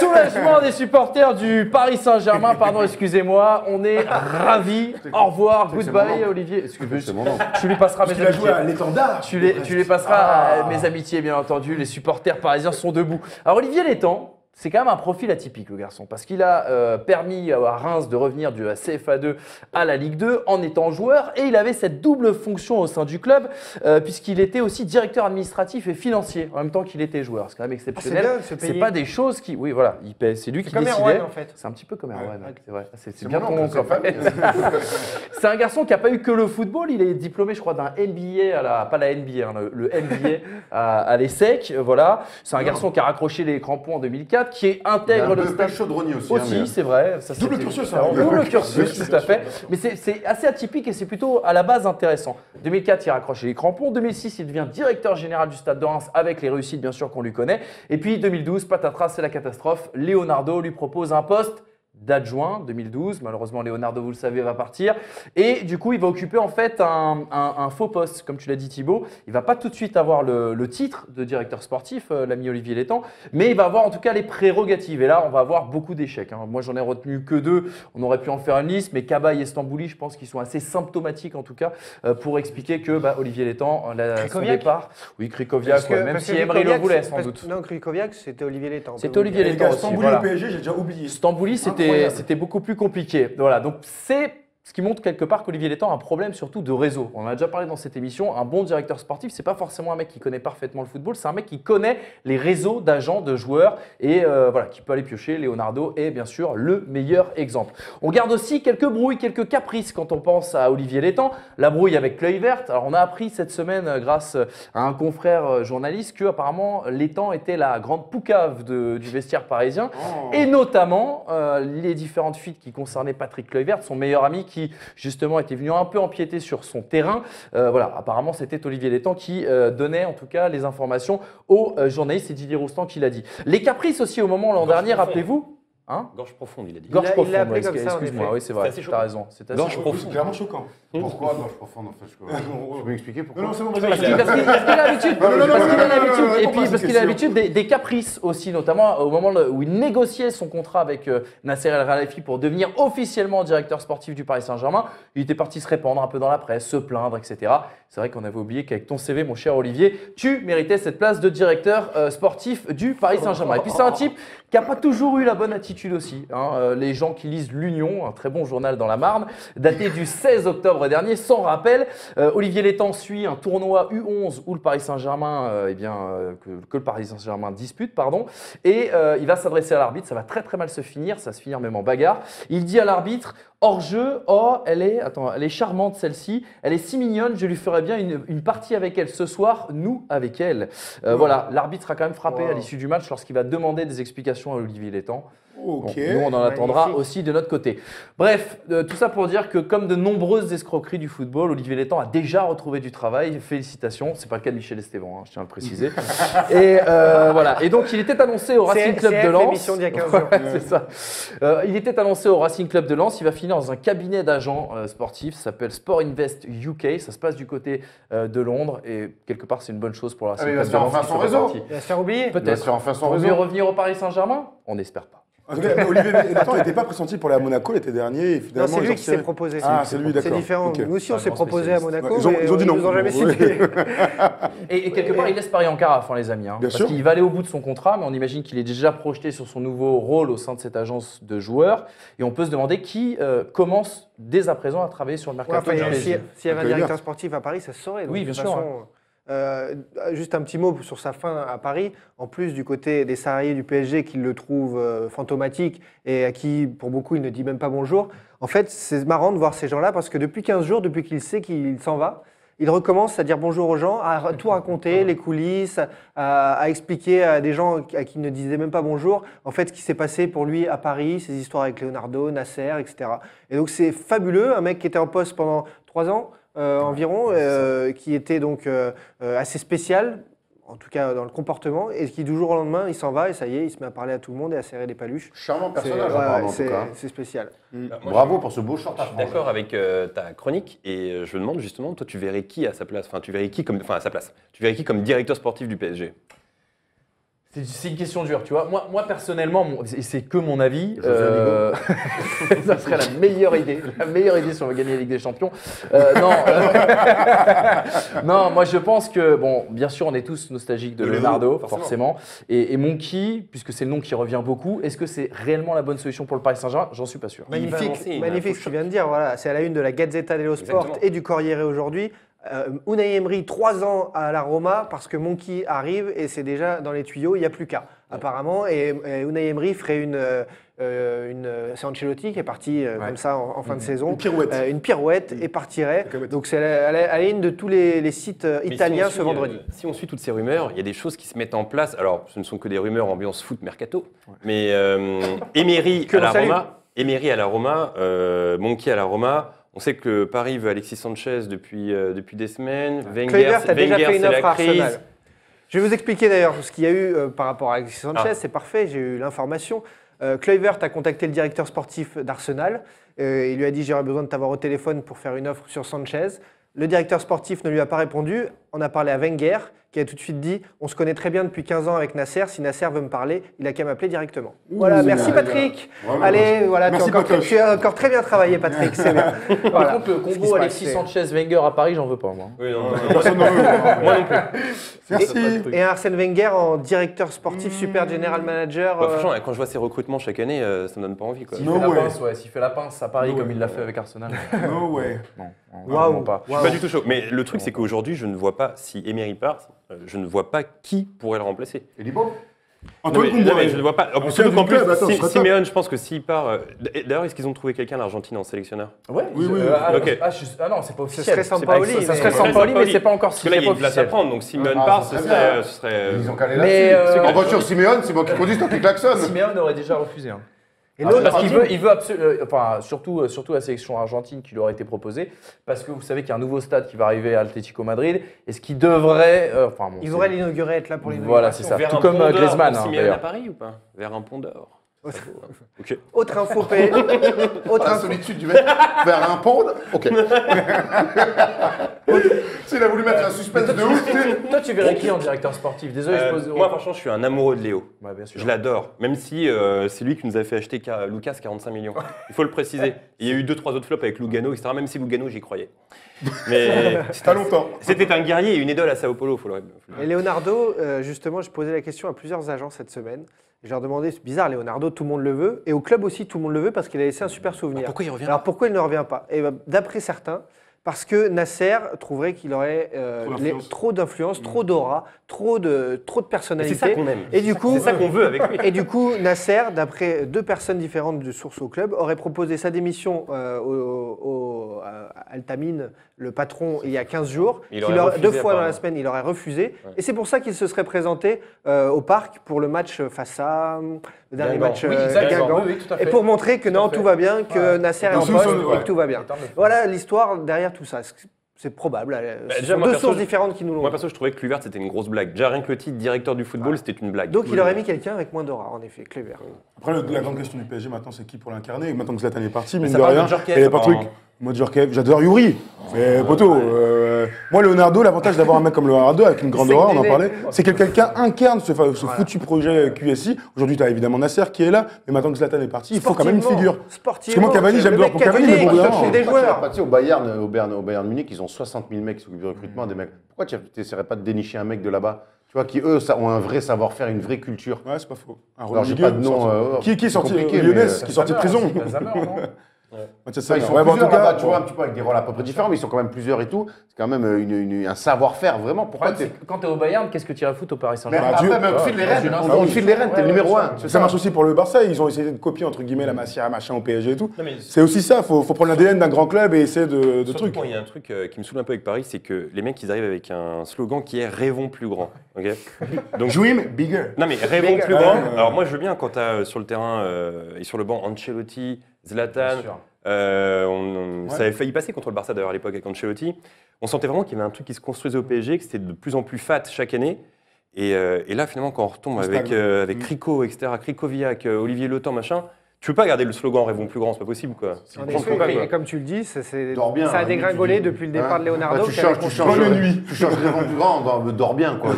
Soulagement des supporters du Paris Saint-Germain, pardon, excusez-moi. On est ravis. Au revoir, goodbye, Olivier. Excusez-moi, tu lui passeras mes amitiés.
l'étendard.
Tu les passeras mes amitiés, bien entendu. Les supporters parisiens sont debout. Alors, Olivier Létang, c'est quand même un profil atypique, le garçon, parce qu'il a permis à Reims de revenir de la CFA2 à la Ligue 2 en étant joueur, et il avait cette double fonction au sein du club, puisqu'il était aussi directeur administratif et financier, en même temps qu'il était joueur. C'est quand même exceptionnel. C'est pas des choses qui... Oui, voilà, c'est lui qui décidait.
C'est comme Erwan, en fait.
C'est un petit peu comme Erwan, c'est vrai. C'est bien ton nom, en fait. C'est un garçon qui n'a pas eu que le football, il est diplômé, je crois, d'un MBA, pas la NBA, hein, le MBA à l'ESSEC, voilà. C'est un garçon qui a raccroché les crampons en 2004, qui intègre le stade
chaudronnier aussi.
Aussi, c'est vrai.
Double cursus,
double cursus, tout à fait. Mais c'est assez atypique et c'est plutôt à la base intéressant. 2004, il raccroche les crampons. 2006, il devient directeur général du Stade de Reims avec les réussites, bien sûr, qu'on lui connaît. Et puis 2012, patatras, c'est la catastrophe. Leonardo lui propose un poste d'adjoint 2012. Malheureusement, Leonardo, vous le savez, va partir. Et du coup, il va occuper en fait un faux poste, comme tu l'as dit Thibaut. Il va pas tout de suite avoir le titre de directeur sportif, l'ami Olivier Létang, mais il va avoir en tout cas les prérogatives. Et là, on va avoir beaucoup d'échecs. Hein. Moi, j'en ai retenu que 2. On aurait pu en faire une liste, mais Cabaye et Stambouli, je pense qu'ils sont assez symptomatiques en tout cas pour expliquer que Olivier Létang, son départ. Oui, Krikoviak, même si Emery le voulait sans doute.
Non, Krikoviak, c'était Olivier Létang.
C'était Olivier Létang aussi.
Stambouli
Voilà.
au PSG, j'ai déjà oublié.
Stambouli, c'était beaucoup plus compliqué. Voilà, donc c'est ce qui montre quelque part qu'Olivier Létang a un problème surtout de réseau. On en a déjà parlé dans cette émission. Un bon directeur sportif, c'est pas forcément un mec qui connaît parfaitement le football, c'est un mec qui connaît les réseaux d'agents, de joueurs et voilà, qui peut aller piocher. Leonardo est bien sûr le meilleur exemple. On garde aussi quelques brouilles, quelques caprices quand on pense à Olivier Létang. La brouille avec l'œil vert. Alors on a appris cette semaine grâce à un confrère journaliste que apparemment Létang était la grande poucave du vestiaire parisien et notamment les différentes fuites qui concernaient Patrick Kluivert, son meilleur ami qui justement était venu un peu empiéter sur son terrain. Voilà, apparemment c'était Olivier Létang qui donnait en tout cas les informations aux journalistes. C'est Didier Roustan qui l'a dit. Les caprices aussi au moment l'an dernier, rappelez-vous. Hein,
gorge profonde, il a dit.
Gorge profonde,
appelé comme ça,
excuse-moi, oui c'est vrai, tu as raison. C'est assez
Gorge
choquant.
C'est clairement choquant.
Pourquoi gorge profonde en fait? Tu peux m'expliquer pourquoi?
Non, c'est bon,
Parce qu'il a l'habitude, et puis parce qu'il a l'habitude des caprices aussi, notamment au moment où il négociait son contrat avec Nasser El Khelaifi pour devenir officiellement directeur sportif du Paris Saint-Germain. Il était parti se répandre un peu dans la presse, se plaindre, etc. C'est vrai qu'on avait oublié qu'avec ton CV, mon cher Olivier, tu méritais cette place de directeur sportif du Paris Saint-Germain. Et puis c'est un type qui n'a pas toujours eu la bonne attitude aussi. Hein. Les gens qui lisent l'Union, un très bon journal dans la Marne, daté du 16 octobre dernier, sans rappel, Olivier Létang suit un tournoi U11 où le Paris Saint-Germain, que le Paris Saint-Germain dispute, pardon, et il va s'adresser à l'arbitre. Ça va très très mal se finir, ça va se finir même en bagarre. Il dit à l'arbitre: Hors-jeu, elle est charmante celle-ci, elle est si mignonne, je lui ferai bien une partie avec elle ce soir, nous avec elle. Voilà, l'arbitre sera quand même frappé à l'issue du match lorsqu'il va demander des explications à Olivier Létang.
Ok.
Bon, nous, on en attendra
Magnifique.
aussi de notre côté. Bref, tout ça pour dire que comme de nombreuses escroqueries du football, Olivier Létang a déjà retrouvé du travail. Félicitations. C'est pas le cas de Michel Esteban, je tiens à le préciser. Et voilà. Et donc, il était annoncé au Racing Club de Lens.
l'émission d'il y a 15 jours.
Ouais, c'est ça. Il était annoncé au Racing Club de Lens. Il va finir dans un cabinet d'agents sportifs. Ça s'appelle Sport Invest UK. Ça se passe du côté de Londres. Et quelque part, c'est une bonne chose pour le Racing
il va
Club
se
de
faire
Lens.
enfin
qui
son
fait
réseau.
partie.
Il va se faire oublier.
Il va se
Peut-être.
faire enfin son
On veut
réseau.
revenir au Paris Saint-Germain? On n'espère pas.
En tout cas, mais Olivier Létang n'était pas pressenti pour aller à Monaco l'été dernier. Et
Non,
finalement,
c'est
ils
lui
ont
qui s'est
retiré.
proposé.
Ah, c'est lui, d'accord.
C'est différent.
Ok.
Nous aussi, on
Un
s'est
grand
proposé à
spécialiste.
Monaco.
Ils ont
mais
dit non.
Ils nous ont jamais
Oui.
cité.
Et quelque part, il laisse Paris en carafe, les amis.
Bien
parce
sûr.
qu'il va aller au bout de son contrat, mais on imagine qu'il est déjà projeté sur son nouveau rôle au sein de cette agence de joueurs. Et on peut se demander qui commence dès à présent à travailler sur le
Ouais,
mercato.
enfin,
du
s'il
PSG.
y avait un
Kluivert.
directeur sportif à Paris, ça se saurait. Donc,
Oui,
de
bien
toute
sûr,
façon, juste un petit mot sur sa fin à Paris. En plus, du côté des salariés du PSG qui le trouvent fantomatique et à qui, pour beaucoup, il ne dit même pas bonjour. En fait, c'est marrant de voir ces gens-là parce que depuis 15 jours, depuis qu'il sait qu'il s'en va, il recommence à dire bonjour aux gens, à tout raconter, les coulisses, à expliquer à des gens à qui il ne disait même pas bonjour, en fait, ce qui s'est passé pour lui à Paris, ses histoires avec Leonardo, Nasser, etc. Et donc, c'est fabuleux, un mec qui était en poste pendant 3 ans environ, qui était donc assez spécial, en tout cas dans le comportement, et qui du jour au lendemain, il s'en va et ça y est, il se met à parler à tout le monde et à serrer les paluches.
Charmant
C'est
personnage,
ouais,
apparemment, en
c'est-
tout cas.
c'est spécial.
Moi,
Bravo pour ce beau short.
Je suis d'accord avec ta chronique et je me demande justement, toi, tu verrais qui à sa place? Enfin, tu verrais qui comme, enfin, à sa place. Tu verrais qui comme directeur sportif du PSG?
C'est une question dure, tu vois. Moi personnellement, et c'est que mon avis,
José
ça serait la meilleure idée si on veut gagner la Ligue des Champions. Non, moi je pense que, bon, bien sûr, on est tous nostalgiques de
De
Leonardo,
Léo,
forcément. Et Monkey, puisque c'est le nom qui revient beaucoup, est-ce que c'est réellement la bonne solution pour le Paris Saint-Germain? J'en suis pas sûr.
Il va
Magnifique,
avancer, il
magnifique
faut
ce que tu viens de dire. Voilà, c'est à la une de la Gazzetta dello Sport
Exactement.
et du Corriere aujourd'hui. Unai Emery, 3 ans à la Roma parce que Monkey arrive et c'est déjà dans les tuyaux, il n'y a plus qu'à, apparemment. Et Unai Emery ferait c'est Ancelotti qui est parti comme ça en fin de saison.
Une pirouette.
Une pirouette et partirait.
Pirouette.
Donc c'est à la une de tous les sites
Mais
italiens
si on
ce
suit,
vendredi.
Si on suit toutes ces rumeurs, il y a des choses qui se mettent en place. Alors, ce ne sont que des rumeurs ambiance foot mercato, mais Emery
Que
à
l'on
la
salue.
Roma, Emery à la Roma, Monkey à la Roma. On sait que Paris veut Alexis Sanchez depuis des semaines.
Kluivert a déjà fait une
c'est
offre
la
à
crise.
Arsenal. Je vais vous expliquer d'ailleurs ce qu'il y a eu par rapport à Alexis Sanchez.
Ah.
C'est parfait, j'ai eu l'information. Kluivert a contacté le directeur sportif d'Arsenal. Il lui a dit j'aurais besoin de t'avoir au téléphone pour faire une offre sur Sanchez. Le directeur sportif ne lui a pas répondu. On a parlé à Wenger qui a tout de suite dit on se connaît très bien depuis 15 ans avec Nasser. Si Nasser veut me parler, il a qu'à m'appeler directement. Voilà, merci Patrick.
Bravo.
Allez, voilà,
Merci, Patoche.
tu as encore très bien travaillé, Patrick. C'est bien.
Par
Voilà.
contre, le
Ce qui se
combo
passe,
Alexis
c'est-
Sanchez Wenger à Paris, j'en veux pas, moi.
Oui, non,
Personne n'en veut.
moi non plus.
Merci.
Et un Arsène Wenger en directeur sportif, super general manager.
Bah, franchement, quand je vois ses recrutements chaque année, ça me donne pas envie. Quoi.
S'il
No
fait la
way.
pince, s'il fait la pince à Paris
No
comme
way.
il l'a fait avec Arsenal.
No way.
Non,
Waouh.
vraiment pas.
Je suis pas du tout chaud. Mais le truc, c'est qu'aujourd'hui, je ne vois pas, si Emery part, je ne vois pas qui pourrait le remplacer.
Et Libo
Non,
Antoine
mais,
Koundé.
non, mais je ne vois pas.
Ancien
Surtout qu'en
du
plus,
club, attends, ce serait top.
Simeone, je pense que s'il part. D'ailleurs, est-ce qu'ils ont trouvé quelqu'un d'Argentine en sélectionneur?
Ouais,
Oui, oui,
ok.
non, c'est pas officiel.
serait Sampaoli,
Ça
mais-
serait
Ça serait
Sampaoli, mais
Sampaoli.
c'est pas encore
Parce que là, il y a une place à
officiel.
prendre. Donc, Simeone
Ah,
part,
ça
ce
serait bien.
serait.
Ils ont calé
Mais,
là-dessus.
euh,
En voiture, Simeone, c'est moi qui conduis, c'est toi qui klaxonne.
Simeone aurait déjà refusé. Hein.
Et
Ah,
l'autre,
parce qu'il veut absolument, enfin surtout la sélection argentine qui lui aurait été proposée, parce que vous savez qu'il y a un nouveau stade qui va arriver à Atlético Madrid, et ce qui devrait, enfin bon,
il
c'est-
voudrait l'inaugurer, être là pour l'inaugurer.
voilà, c'est ça.
Vers
Tout
un
comme
pont d'or
Griezmann,
pour
hein,
Simeone à
d'ailleurs.
Paris ou pas? Vers un pont d'or. Ok.
Autre info P. Autre
La
info.
solitude du mec vers un pond. Ok. Il a voulu mettre un suspense de ouf. tu sais.
Toi, tu verrais qui en directeur sportif? Désolé, je pose.
Moi, franchement, je suis un amoureux de Léo.
Ouais, bien sûr.
Je l'adore, même si c'est lui qui nous a fait acheter Lucas 45 millions. Il faut le préciser. Il y a eu 2-3 autres flops avec Lugano, etc. Même si Lugano, j'y croyais. Mais
Pas longtemps.
c'était un guerrier et une idole à Sao Paulo, faut le
Et Leonardo, justement, je posais la question à plusieurs agents cette semaine. Je leur demandais, c'est bizarre, Leonardo, tout le monde le veut. Et au club aussi, tout le monde le veut parce qu'il a laissé un super souvenir.
Pourquoi il revient
Alors pourquoi il ne revient pas? Et d'après certains, parce que Nasser trouverait qu'il aurait trop d'influence, trop d'aura, trop de personnalité.
C'est ça qu'on aime.
Et du coup,
c'est ça qu'on veut avec lui.
Et du coup, Nasser, d'après 2 personnes différentes de sources au club, aurait proposé sa démission à Altamine, le patron, il y a 15 jours.
Il aurait refusé,
2 fois dans la
apparemment.
semaine, il aurait refusé. Et c'est pour ça qu'il se serait présenté au parc pour le match face à le dernier
Guingamp.
match
Oui, exactement.
Guingamp.
Oui, tout à
et
fait.
pour montrer que non, tout va bien, que Nasser est en
Attention,
poste
ouais.
et que tout va bien. Voilà l'histoire derrière tout ça. C'est probable. Ce
déjà,
sont
moi,
2
perso,
sources différentes qui nous l'ont
Moi,
dit.
perso, je trouvais que Kluivert, c'était une grosse blague. Déjà, rien que le titre directeur du football, c'était une blague.
Donc il aurait mis quelqu'un avec moins d'aura, en effet, Kluivert.
Après, la grande question du PSG maintenant, c'est qui pour l'incarner. Maintenant que Zlatan est parti, mine
ça
de
parle
rien.
de Djorkaeff,
Et il y a pas de truc.
apparemment.
Moi, Djorkaeff, j'adore Yuri. Mais poteau, moi, Leonardo, l'avantage d'avoir un mec comme Leonardo avec une grande
C'est
aura, on en
Dédé.
parlait, c'est que quelqu'un incarne ce foutu projet QSI. Aujourd'hui, tu as évidemment Nasser qui est là, mais maintenant que Zlatan est parti, il faut quand même une figure. Parce que moi, Cavani, j'aime bien pour Cavani, mais bon,
c'est des joueurs.
Tu sais, au Bayern Munich, ils ont 60 000 mecs qui s'occupent du recrutement, des mecs. Pourquoi tu n'essaierais pas de dénicher un mec de là-bas, tu vois, qui eux ont un vrai savoir-faire, une vraie culture.
Ouais, c'est pas faux.
Alors, j'ai pas de nom.
Qui est sorti
compliqué,
Lyonnais,
mais,
qui est sorti de prison.
Ils sont plusieurs là-bas, tu vois, un petit peu avec des rôles à peu près différents, mais ils sont quand même plusieurs et tout. C'est quand même un savoir-faire, vraiment. Pourquoi t'es.
Quand t'es au Bayern, qu'est-ce que tu irais foutre au Paris
Mais
Saint-Germain
après, on te file les rênes. On te file les rênes, t'es le numéro 1.
Ça marche aussi pour le Barça, ils ont essayé de copier entre guillemets la Masia, machin au PSG et tout.
Non, mais
C'est aussi ça, faut prendre l'ADN d'un grand club et essayer de
surtout,
trucs.
moi, il y a un truc qui me saoule un peu avec Paris, c'est que les mecs, ils arrivent avec un slogan qui est « Rêvons plus grand ». Okay, donc,
Dream bigger.
non mais rêvons
Big-
plus grand.
ouais.
Alors moi, je veux bien quand tu as sur le terrain et sur le banc Ancelotti, Zlatan.
Bien sûr.
Ça avait failli passer contre le Barça d'ailleurs à l'époque avec Ancelotti. On sentait vraiment qu'il y avait un truc qui se construisait au PSG, que c'était de plus en plus fat chaque année. Et là, finalement, quand on retombe avec Rico, etc., Krikoviak, Olivier Le Temps, machin, tu peux pas garder le slogan Rêvons plus grand, c'est pas possible quoi.
En
Je comprends
effet,
pas,
mais
quoi.
comme tu le dis,
Dors bien,
ça a
hein,
dégringolé
tu dis.
depuis le départ de Leonardo.
Tu
qui avait
changes,
construit-
Bonne nuit.
tu changes Rêvons plus grand, dors bien, quoi.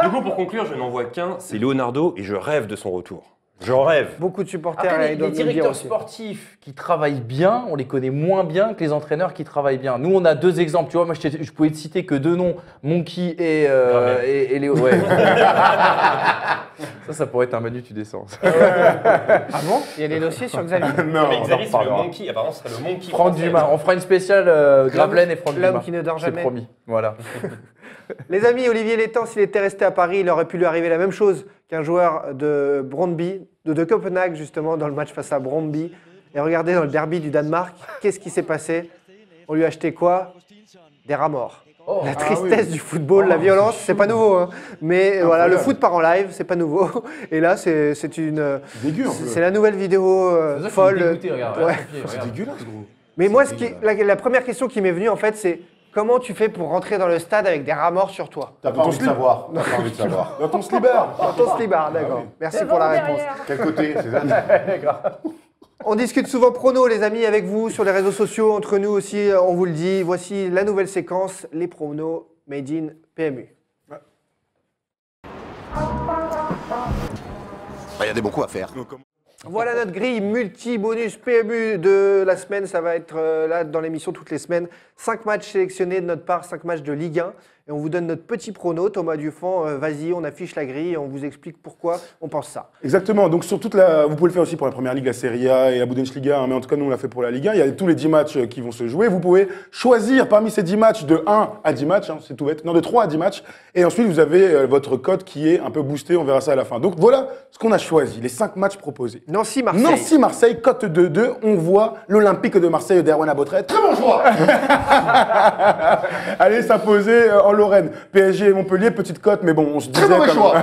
Du coup, pour conclure, je n'en vois qu'un, c'est Leonardo, et je rêve de son retour. J'en rêve.
Beaucoup de supporters
Après,
ils
les
doivent nous le dire
directeurs
aussi.
sportifs qui travaillent bien, on les connaît moins bien que les entraîneurs qui travaillent bien. Nous, on a 2 exemples. Tu vois, moi, je pouvais te citer que 2 noms, Monkey et Léo. Ouais. ça pourrait être un Manu, tu descends.
Ah bon Il y a des dossiers sur Xavier.
Non,
Mais Xavier, c'est le
reparlera.
monkey, apparemment, ce serait le monkey.
Franck
français.
Dumas. On fera une spéciale Gravelaine et Franck Dumas.
L'homme qui ne dort jamais.
C'est promis. Voilà.
Les amis, Olivier Létang, s'il était resté à Paris, il aurait pu lui arriver la même chose qu'un joueur de Brøndby, de Copenhague justement, dans le match face à Brøndby. Et regardez dans le derby du Danemark, qu'est-ce qui s'est passé? On lui a acheté quoi? Des rats morts. La tristesse du football, la violence, c'est pas nouveau. Hein. Mais voilà, le foot part en live, c'est pas nouveau. Et là, c'est une,
Dégueu un peu.
c'est la nouvelle vidéo folle. Ouais.
C'est dégueulasse, gros.
Mais moi, la première question qui m'est venue, en fait, c'est comment tu fais pour rentrer dans le stade avec des rats morts sur toi?
T'as pas envie de savoir. T'as pas envie de savoir.
Dans ton slibard.
Dans ton slibard, d'accord. Merci pour la réponse.
Quel côté, c'est ça?
On discute souvent pronos, les amis, avec vous sur les réseaux sociaux, entre nous aussi, on vous le dit. Voici la nouvelle séquence, les pronos made in PMU.
Il y a des bons coups à faire.
Voilà notre grille multi-bonus PMU de la semaine. Ça va être là dans l'émission toutes les semaines. 5 matchs sélectionnés de notre part, 5 matchs de Ligue 1. Et on vous donne notre petit prono. Thomas Dufond, vas-y, on affiche la grille et on vous explique pourquoi on pense ça.
Exactement, donc sur toute la... vous pouvez le faire aussi pour la Première Ligue, la Serie A et la Bundesliga, hein, mais en tout cas nous on l'a fait pour la Ligue 1, il y a tous les 10 matchs qui vont se jouer, vous pouvez choisir parmi ces 10 matchs de 1 à 10 matchs, hein, c'est tout bête, non de 3 à 10 matchs, et ensuite vous avez votre cote qui est un peu boosté, on verra ça à la fin. Donc voilà ce qu'on a choisi, les 5 matchs proposés.
Nancy-Marseille.
Nancy-Marseille, cote de 2, on voit l'Olympique de Marseille d'Erwan Abotré, très bon choix. Allez s'imposer en Lorraine. PSG et Montpellier, petite cote, mais bon, on se disait
mauvais
comme...
choix.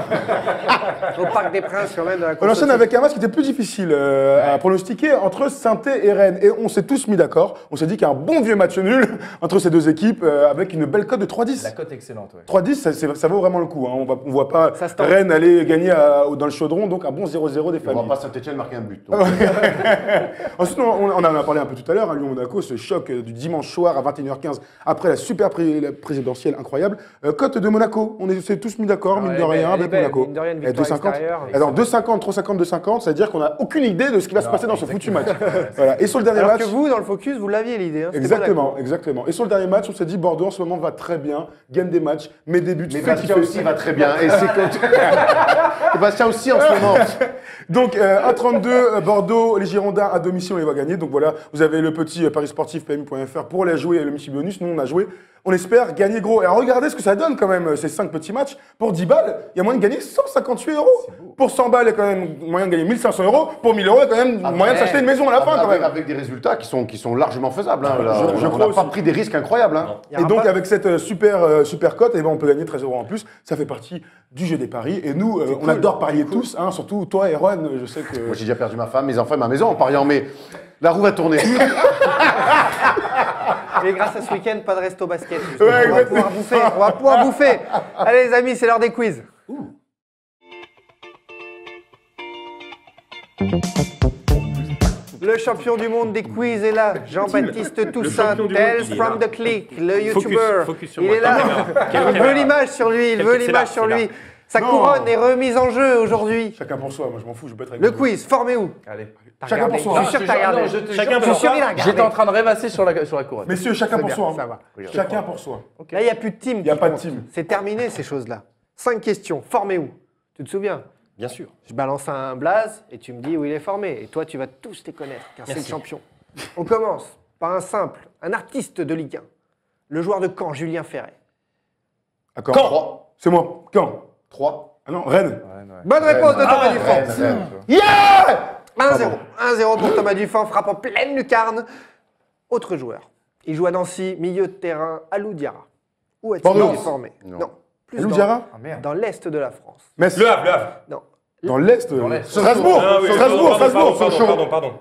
Au Parc des Princes, quand même. De la
On
course
enchaîne
au
avec un match qui était plus difficile à pronostiquer entre Saint-Étienne et Rennes. Et on s'est tous mis d'accord. On s'est dit qu'il y a un bon vieux match nul entre ces deux équipes avec une belle cote de 3-10.
La cote excellente, ouais.
3-10, ça vaut vraiment le coup. Hein. On voit pas
Ça se tente.
Rennes aller gagner dans le chaudron, donc un bon 0-0 des
On
familles.
va pas Saint-Etienne marquer un but. Donc.
Ensuite, on en a parlé un peu tout à l'heure, à Lyon-Monaco, ce choc du dimanche soir à 21h15 après la super présidentielle incroyable. Cote de Monaco, on s'est tous mis d'accord, mine de rien,
elle est
avec
belle,
Monaco.
mine de rien, une
Et
victoire
2,50.
extérieure.
Alors 2,50, 3,50, 2,50, c'est-à-dire qu'on n'a aucune idée de ce qui va se passer dans ce foutu match. Voilà. Et sur le dernier
Alors
match.
que vous, dans le focus, vous l'aviez l'idée. Hein, c'était
Exactement,
Monaco.
exactement. Et sur le dernier match, on s'est dit Bordeaux en ce moment va très bien, gagne des matchs, met des buts,
Mais
fait
Bastien
kiffer.
aussi va très bien. Et c'est quand... Bastien aussi en ce moment.
Donc, 1,32, Bordeaux, les Girondins à domicile, on les va gagner. Donc voilà, vous avez le petit Paris Sportif, PMU.fr pour les jouer, le petit bonus. Nous, on a joué. On espère gagner gros. Et alors, regardez ce que ça donne quand même, ces 5 petits matchs. Pour 10 balles, il y a moyen de gagner 158 €. Pour 100 balles, il y a quand même moyen de gagner 1500 €. Pour 1000 €, il y a quand même moyen de s'acheter une maison à la fin quand même.
Avec des résultats qui sont largement faisables. Hein, là.
Je
On
crois
n'a pas
aussi.
pris des risques incroyables. Hein.
Et donc, avec cette super cote, eh ben, on peut gagner 13 € en plus. Ça fait partie du jeu des paris. Et nous, on adore parier tous, hein, surtout toi, Erwan. Je sais que.
Moi, j'ai déjà perdu ma femme, mes enfants et ma maison en pariant, mais la roue va tourner.
Et grâce à ce week-end, pas de resto basket.
Ouais,
on va
exactement.
pouvoir bouffer. On va pouvoir bouffer. Allez les amis, c'est l'heure des quiz. Le champion du monde des quiz est là, Jean-Baptiste Toussaint,
champion du
Tales
monde, il est
from
là.
the Click, le youtubeur.
Focus sur
Il
moi.
est là.
Quelle
Il veut
caméra.
l'image sur lui, il veut
C'est
l'image
là,
sur
c'est
lui.
là.
Sa
Non.
couronne est remise en jeu aujourd'hui.
Chacun pour soi, moi je m'en fous, je veux pas être avec
Le
vous.
quiz, formé où
Allez.
T'as
Chacun
regardé.
pour soi.
Je suis sûr que t'as regardé.
Chacun
Je suis sûr qu'il a regardé.
J'étais en train de rêvasser sur la couronne.
Messieurs, chacun
C'est
pour
bien,
soi.
ça
hein.
va.
Chacun pour soi.
Là, il n'y a plus de team.
Il y a
qui
pas de
compte.
team.
C'est terminé ces choses-là. 5 questions. Formé où Tu te souviens
Bien sûr.
Je balance un blaze et tu me dis où il est formé. Et toi, tu vas tous les connaître, car c'est le
Merci.
champion. On commence par un simple, un artiste de Ligue 1. Le joueur de Caen, Julien Ferret.
À Caen.
3.
C'est moi. Caen.
3.
Ah non, Rennes.
Bonne réponse de Thomas
Rennes,
Dufort.
Rennes.
1-0. 1-0 pour Thomas Dufort, frappe en pleine lucarne. Autre joueur. Il joue à Nancy, milieu de terrain, Alou Diarra. Où a-t-il
Bordeaux.
été formé
Non.
Plus
Alou
dans-
Diarra
Dans l'est de la France.
Metz.
Le Havre.
Non.
Dans l'Est.
l'Est.
Strasbourg.
Ah oui,
Strasbourg.
Pardon.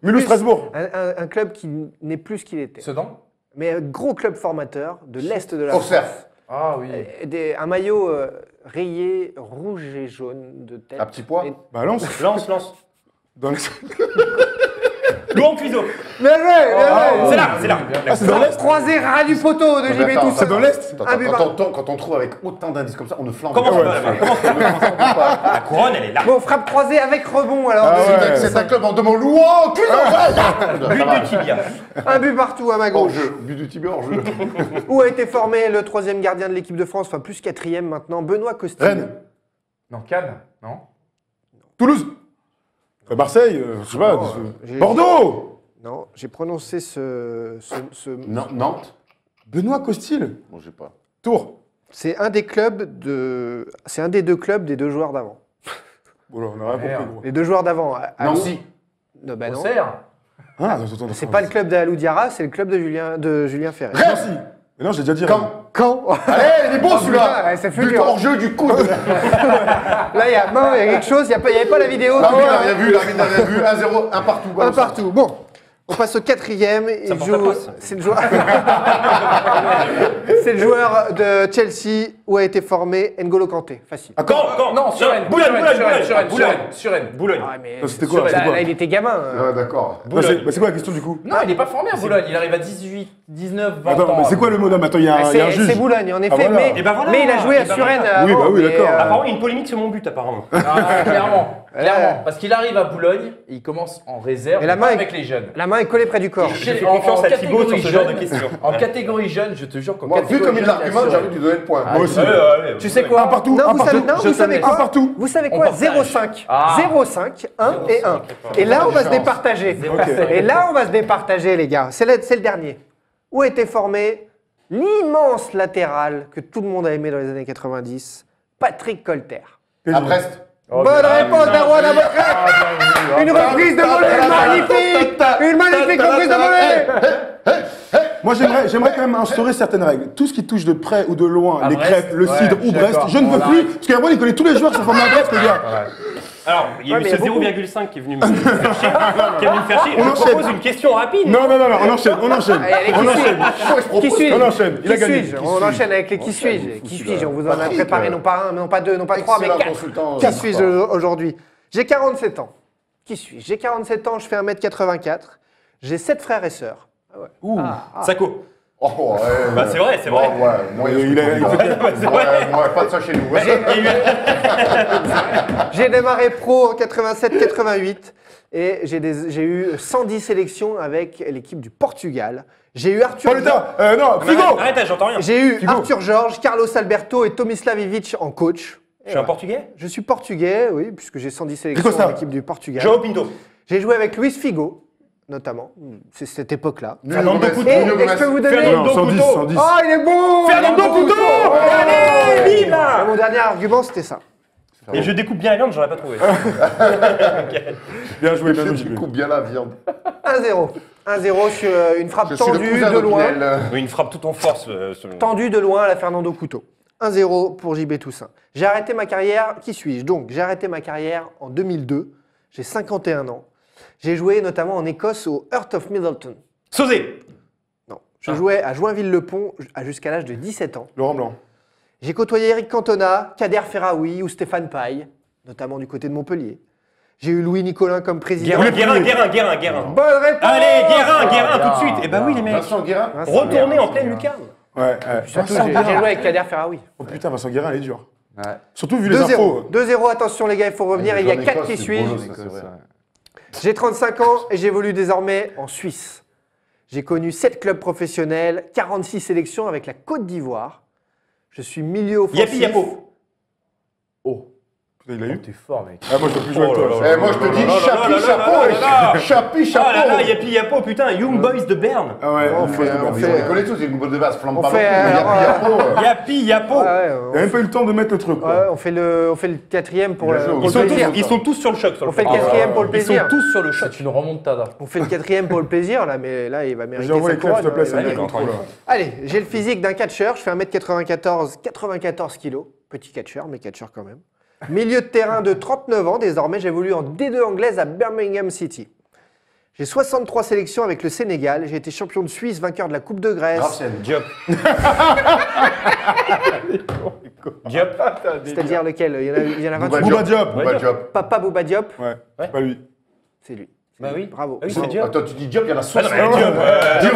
Mulhouse, Strasbourg.
Un club qui n'est plus ce qu'il était.
Sedan.
Mais un gros club formateur de l'est de la
Auxerre.
France.
Ah oui.
Un maillot rayé rouge et jaune de tête.
À petit pois.
Et-
Bah Lens.
Lance.
Dans les...
Laurent Cuiseau.
Bien joué, bien joué.
C'est là.
Ah, c'est dans l'Est.
Croisé ras du poteau de
Mais
JB
attends,
Toussaint.
C'est dans l'Est.
Attends,
Un but
quand on trouve avec autant d'indices comme ça, on ne flambe
Comment
pas.
La couronne, elle est là.
Bon, frappe croisée avec rebond alors.
Ah ouais.
C'est un club en deux mots. Louan,
But de tibia.
Un but partout à ma
Hors
gauche.
jeu. But du tibia hors jeu.
Où a été formé le troisième gardien de l'équipe de France, enfin plus quatrième maintenant, Benoît Costil.
Rennes.
Non, Cannes. Non.
Toulouse. Marseille. Je sais pas.
Non, j'ai-
Bordeaux.
Non, j'ai prononcé ce
Nantes.
Benoît Costil.
Bon, j'ai pas.
Tours.
c'est un des clubs de. C'est un des deux clubs des deux joueurs d'avant.
Bon, là, on a rien
Merde.
compris. gros.
Les deux joueurs d'avant.
Nancy.
Non, bah non.
Auxerre.
Ah, attends.
C'est pas le club d'Alou Diarra, c'est le club de Julien Ferret.
Nancy. Mais non, j'ai déjà dit. Rennes.
Quand
Allez, il est beau
Oh,
celui-là.
putain, ouais, ça fait
But
dur.
hors jeu du coude.
Là, il y a quelque chose, il n'y avait pas la vidéo.
Ah
donc,
oui, on a vu, l'arbitre avait vu. 1-0, un partout.
un partout. Bon, on passe au quatrième. Il
porte
joue-
la poisse.
C'est le joueur. C'est le joueur de Chelsea où a été formé N'Golo Kanté. Facile.
À Caen.
Non, sur Rennes.
Boulogne.
Sur Rennes.
Boulogne.
Ah, mais-
Non, c'était quoi,
Là,
c'était quoi
là, il était gamin.
Ouais, d'accord.
Non, c'est bah, c'est quoi la question du coup?
Non, il n'est pas formé à Boulogne. Il arrive à 18, 19, 20 ans.
Attends, mais c'est quoi le mot? Non, mais attends, il y a un
C'est
juge.
Boulogne, en effet.
voilà.
Mais,
Et ben voilà.
mais il a joué
Et
à
ben
Suresnes.
Oui,
avant,
bah oui,
mais,
d'accord.
Apparemment, il y a une polémique sur mon but, apparemment.
Ah, clairement. Parce qu'il arrive à Boulogne, et il commence en réserve
Et la main est-
avec les jeunes.
La main est collée près du corps.
Je fais confiance à Thibaut sur ce genre de questions.
En catégorie jeune, je te jure qu'en
Moi, vu
catégorie
comme il
jeune,
l'argumente,
il
j'ai
a
envie de lui donner le point.
Moi aussi.
Tu sais quoi?
Un partout.
Non,
Un
vous savez,
partout.
non,
Je
vous
te
savez
laisse.
quoi
Un partout.
Vous savez
On
quoi
partage.
0,5.
Ah.
0,5, 1 et 1. Et là, on va se départager. Et là, on va se départager, les gars. C'est le dernier. Où a été formé l'immense latéral que tout le monde a aimé dans les années 90, Patrick Colter.
À Brest.
Oh,
Bonne
bien.
réponse d'Arwan Abokret. Une reprise de volée magnifique. Une magnifique reprise de volée.
Moi, j'aimerais quand même instaurer certaines règles. Tout ce qui touche de près ou de loin,
À
les
Brest,
crêpes, le
ouais,
cidre
je
ou
suis
Brest,
d'accord.
je ne
On
veux plus.
arrête.
Parce qu'Erwan, il connaît tous les joueurs qui sont formés à Brest, le gars.
Alors, il y a
Ouais,
eu
mais
ce
il y a beaucoup.
0,5 qui est venu me faire chier. Qui est venu me faire chier.
On
Je
enchaîne.
propose une question rapide.
Non, on enchaîne.
Allez,
On
qui
enchaîne.
Qui suis-je
On enchaîne. Il a
Qui
gagné.
suis-je On enchaîne avec les qui suis-je. Qui suis-je On vous en a
Patrick,
préparé non pas un, non pas deux, non pas trois, mais
excellent
quatre.
consultant.
Qui suis-je aujourd'hui J'ai 47 ans. Qui suis-je J'ai 47 ans, je fais 1m84. J'ai 7 frères et sœurs.
Sako.
Oh, ouais.
Bah, c'est vrai, c'est vrai.
Bon, ouais, moi,
Il a- il fait-
ouais, pas de ça chez nous.
J'ai démarré pro en 87-88 et j'ai eu 110 sélections avec l'équipe du Portugal. J'ai eu Arthur.
Pauletta, non, Figo.
Arrête, j'entends rien.
J'ai eu
Figo.
Arthur Georges, Carlos Alberto et Tomislav Ivic en coach.
Je suis un Portugais.
Je suis portugais, oui, puisque j'ai 110 sélections
Costa.
en équipe du Portugal.
João Pinto.
J'ai joué avec Luis Figo, notamment. C'est cette époque-là.
Fernando
Gomez.
Couto.
Et
Nuno
je peux
Gomez.
vous donner...
Fernando
110,
Couto.
110.
Oh, il est bon
Fernando Couto. Allez,
Et
viva.
mon dernier argument, c'était ça.
Et je découpe bien la viande, j'aurais pas trouvé.
Bien joué, bien joué.
Tu coupes bien la viande.
1-0. 1-0 sur une frappe
Je suis le
tendue
cousin
de loin.
d'Opinel.
Oui, une frappe tout en force.
Tendue de loin à la Fernando Couto. 1-0 pour JB Toussaint. J'ai arrêté ma carrière, qui suis-je donc? J'ai arrêté ma carrière en 2002, j'ai 51 ans. J'ai joué notamment en Écosse au Heart of Middleton.
Sauzé.
Non, je jouais à Joinville-le-Pont jusqu'à l'âge de 17 ans.
Laurent Blanc.
J'ai côtoyé Eric Cantona, Kader Ferraoui ou Stéphane Paille, notamment du côté de Montpellier. J'ai eu Louis Nicolin comme président.
Guérin.
Bonne réponse.
Allez, Guérin, tout de suite. Eh ben oui, les mecs.
Vincent Guérin.
Retournez en pleine lucarne.
Ouais.
Surtout, j'ai joué avec Kader Ferraoui.
Oh putain, Vincent Guérin, elle est dure.
Ouais.
Surtout vu les infos.
2-0, attention les gars, il faut revenir. Il y a 4 qui suivent. J'ai 35 ans et j'évolue désormais en Suisse. J'ai connu 7 clubs professionnels, 46 sélections avec la Côte d'Ivoire. Je suis milieu offensif.
Yapo.
Oh,
Putain, il l'a eu.
t'es fort, mec.
Ah, moi, je peux plus jouer avec
Oh là
toi.
là.
Eh, moi, je te dis, chapi, chapeau. Chapi,
Ah là là,
chapeau.
Yapo, putain, Young Boys de Berne.
Ah ouais,
On
il
fait-
faut-
on
Ils
fait-
connaissent tous, c'est une boule de base, flambe
on
pas
fait,
Yapo.
Ouais, ouais,
Il n'y a même pas eu le temps de mettre le truc.
ouais,
Quoi.
on fait le quatrième pour le
Ils sont
plaisir.
Ils sont tous sur le choc.
On fait le quatrième pour le
Ils sont
plaisir.
tous sur le choc.
C'est une remontada.
On fait le quatrième pour le plaisir, là, mais là, il va mériter
J'ai envoyé
sa
Clef, s'il te plaît,
couronne.
ça
Il va
me
mériter.
trop là.
Allez, j'ai le physique d'un catcheur. Je fais 1m94, 94 kilos. Petit catcheur, mais catcheur quand même. Milieu de terrain de 39 ans. Désormais, j'évolue en D2 anglaise à Birmingham City. J'ai 63 sélections avec le Sénégal. J'ai été champion de Suisse, vainqueur de la Coupe de Grèce.
Grafsen.
Diop. Diop.
C'est-à-dire lequel? Il y en a 28.
Bouba Diop.
Bouba Diop.
Papa Bouba Diop,
Ouais, c'est pas lui.
c'est lui.
Bah oui.
Bravo.
Ah oui, c'est Diop.
Attends, tu dis Diop, il y en a
Ah
60.
non, mais Diop.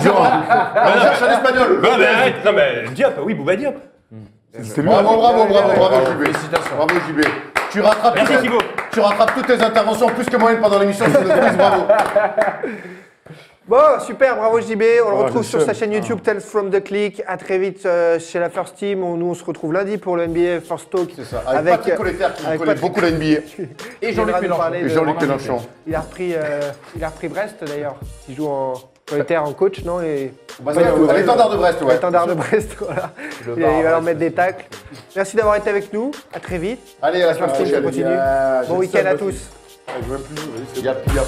Durand. On cherche un espagnol.
Non mais arrête, non mais Diop, oui, Bouba Diop.
C'était lui.
Bravo, JB.
Félicitations.
Bravo, JB. Tu rattrapes,
Merci, Thibaut.
tu rattrapes toutes tes interventions plus que moyenne pendant l'émission. C'est notre quiz, bravo.
Bon, super, bravo JB. On le
Ah,
retrouve
je
sur
sais.
sa chaîne YouTube Tales from the Click. À très vite chez la First Team. Nous, on se retrouve lundi pour le NBA First Talk.
C'est ça. Avec Patrick Colletter qui
avec
connaît
Patrick-
beaucoup la NBA.
Et
Il
Jean-Luc
viendra nous
Mélenchon.
parler
Et
de-
Jean-Luc Mélenchon.
Il a repris Brest d'ailleurs. Il joue en Colletter en coach, non? Et
À l'étendard de Brest, ouais.
l'étendard de Brest, voilà.
Le
Il
bar,
va leur
ouais,
mettre des tacles. Merci d'avoir été avec nous. À très vite.
Allez, à la semaine
First Team, ça
prochaine.
continue. Bon week-end à tous.
Je veux plus jouer.
Yapi, Yapo.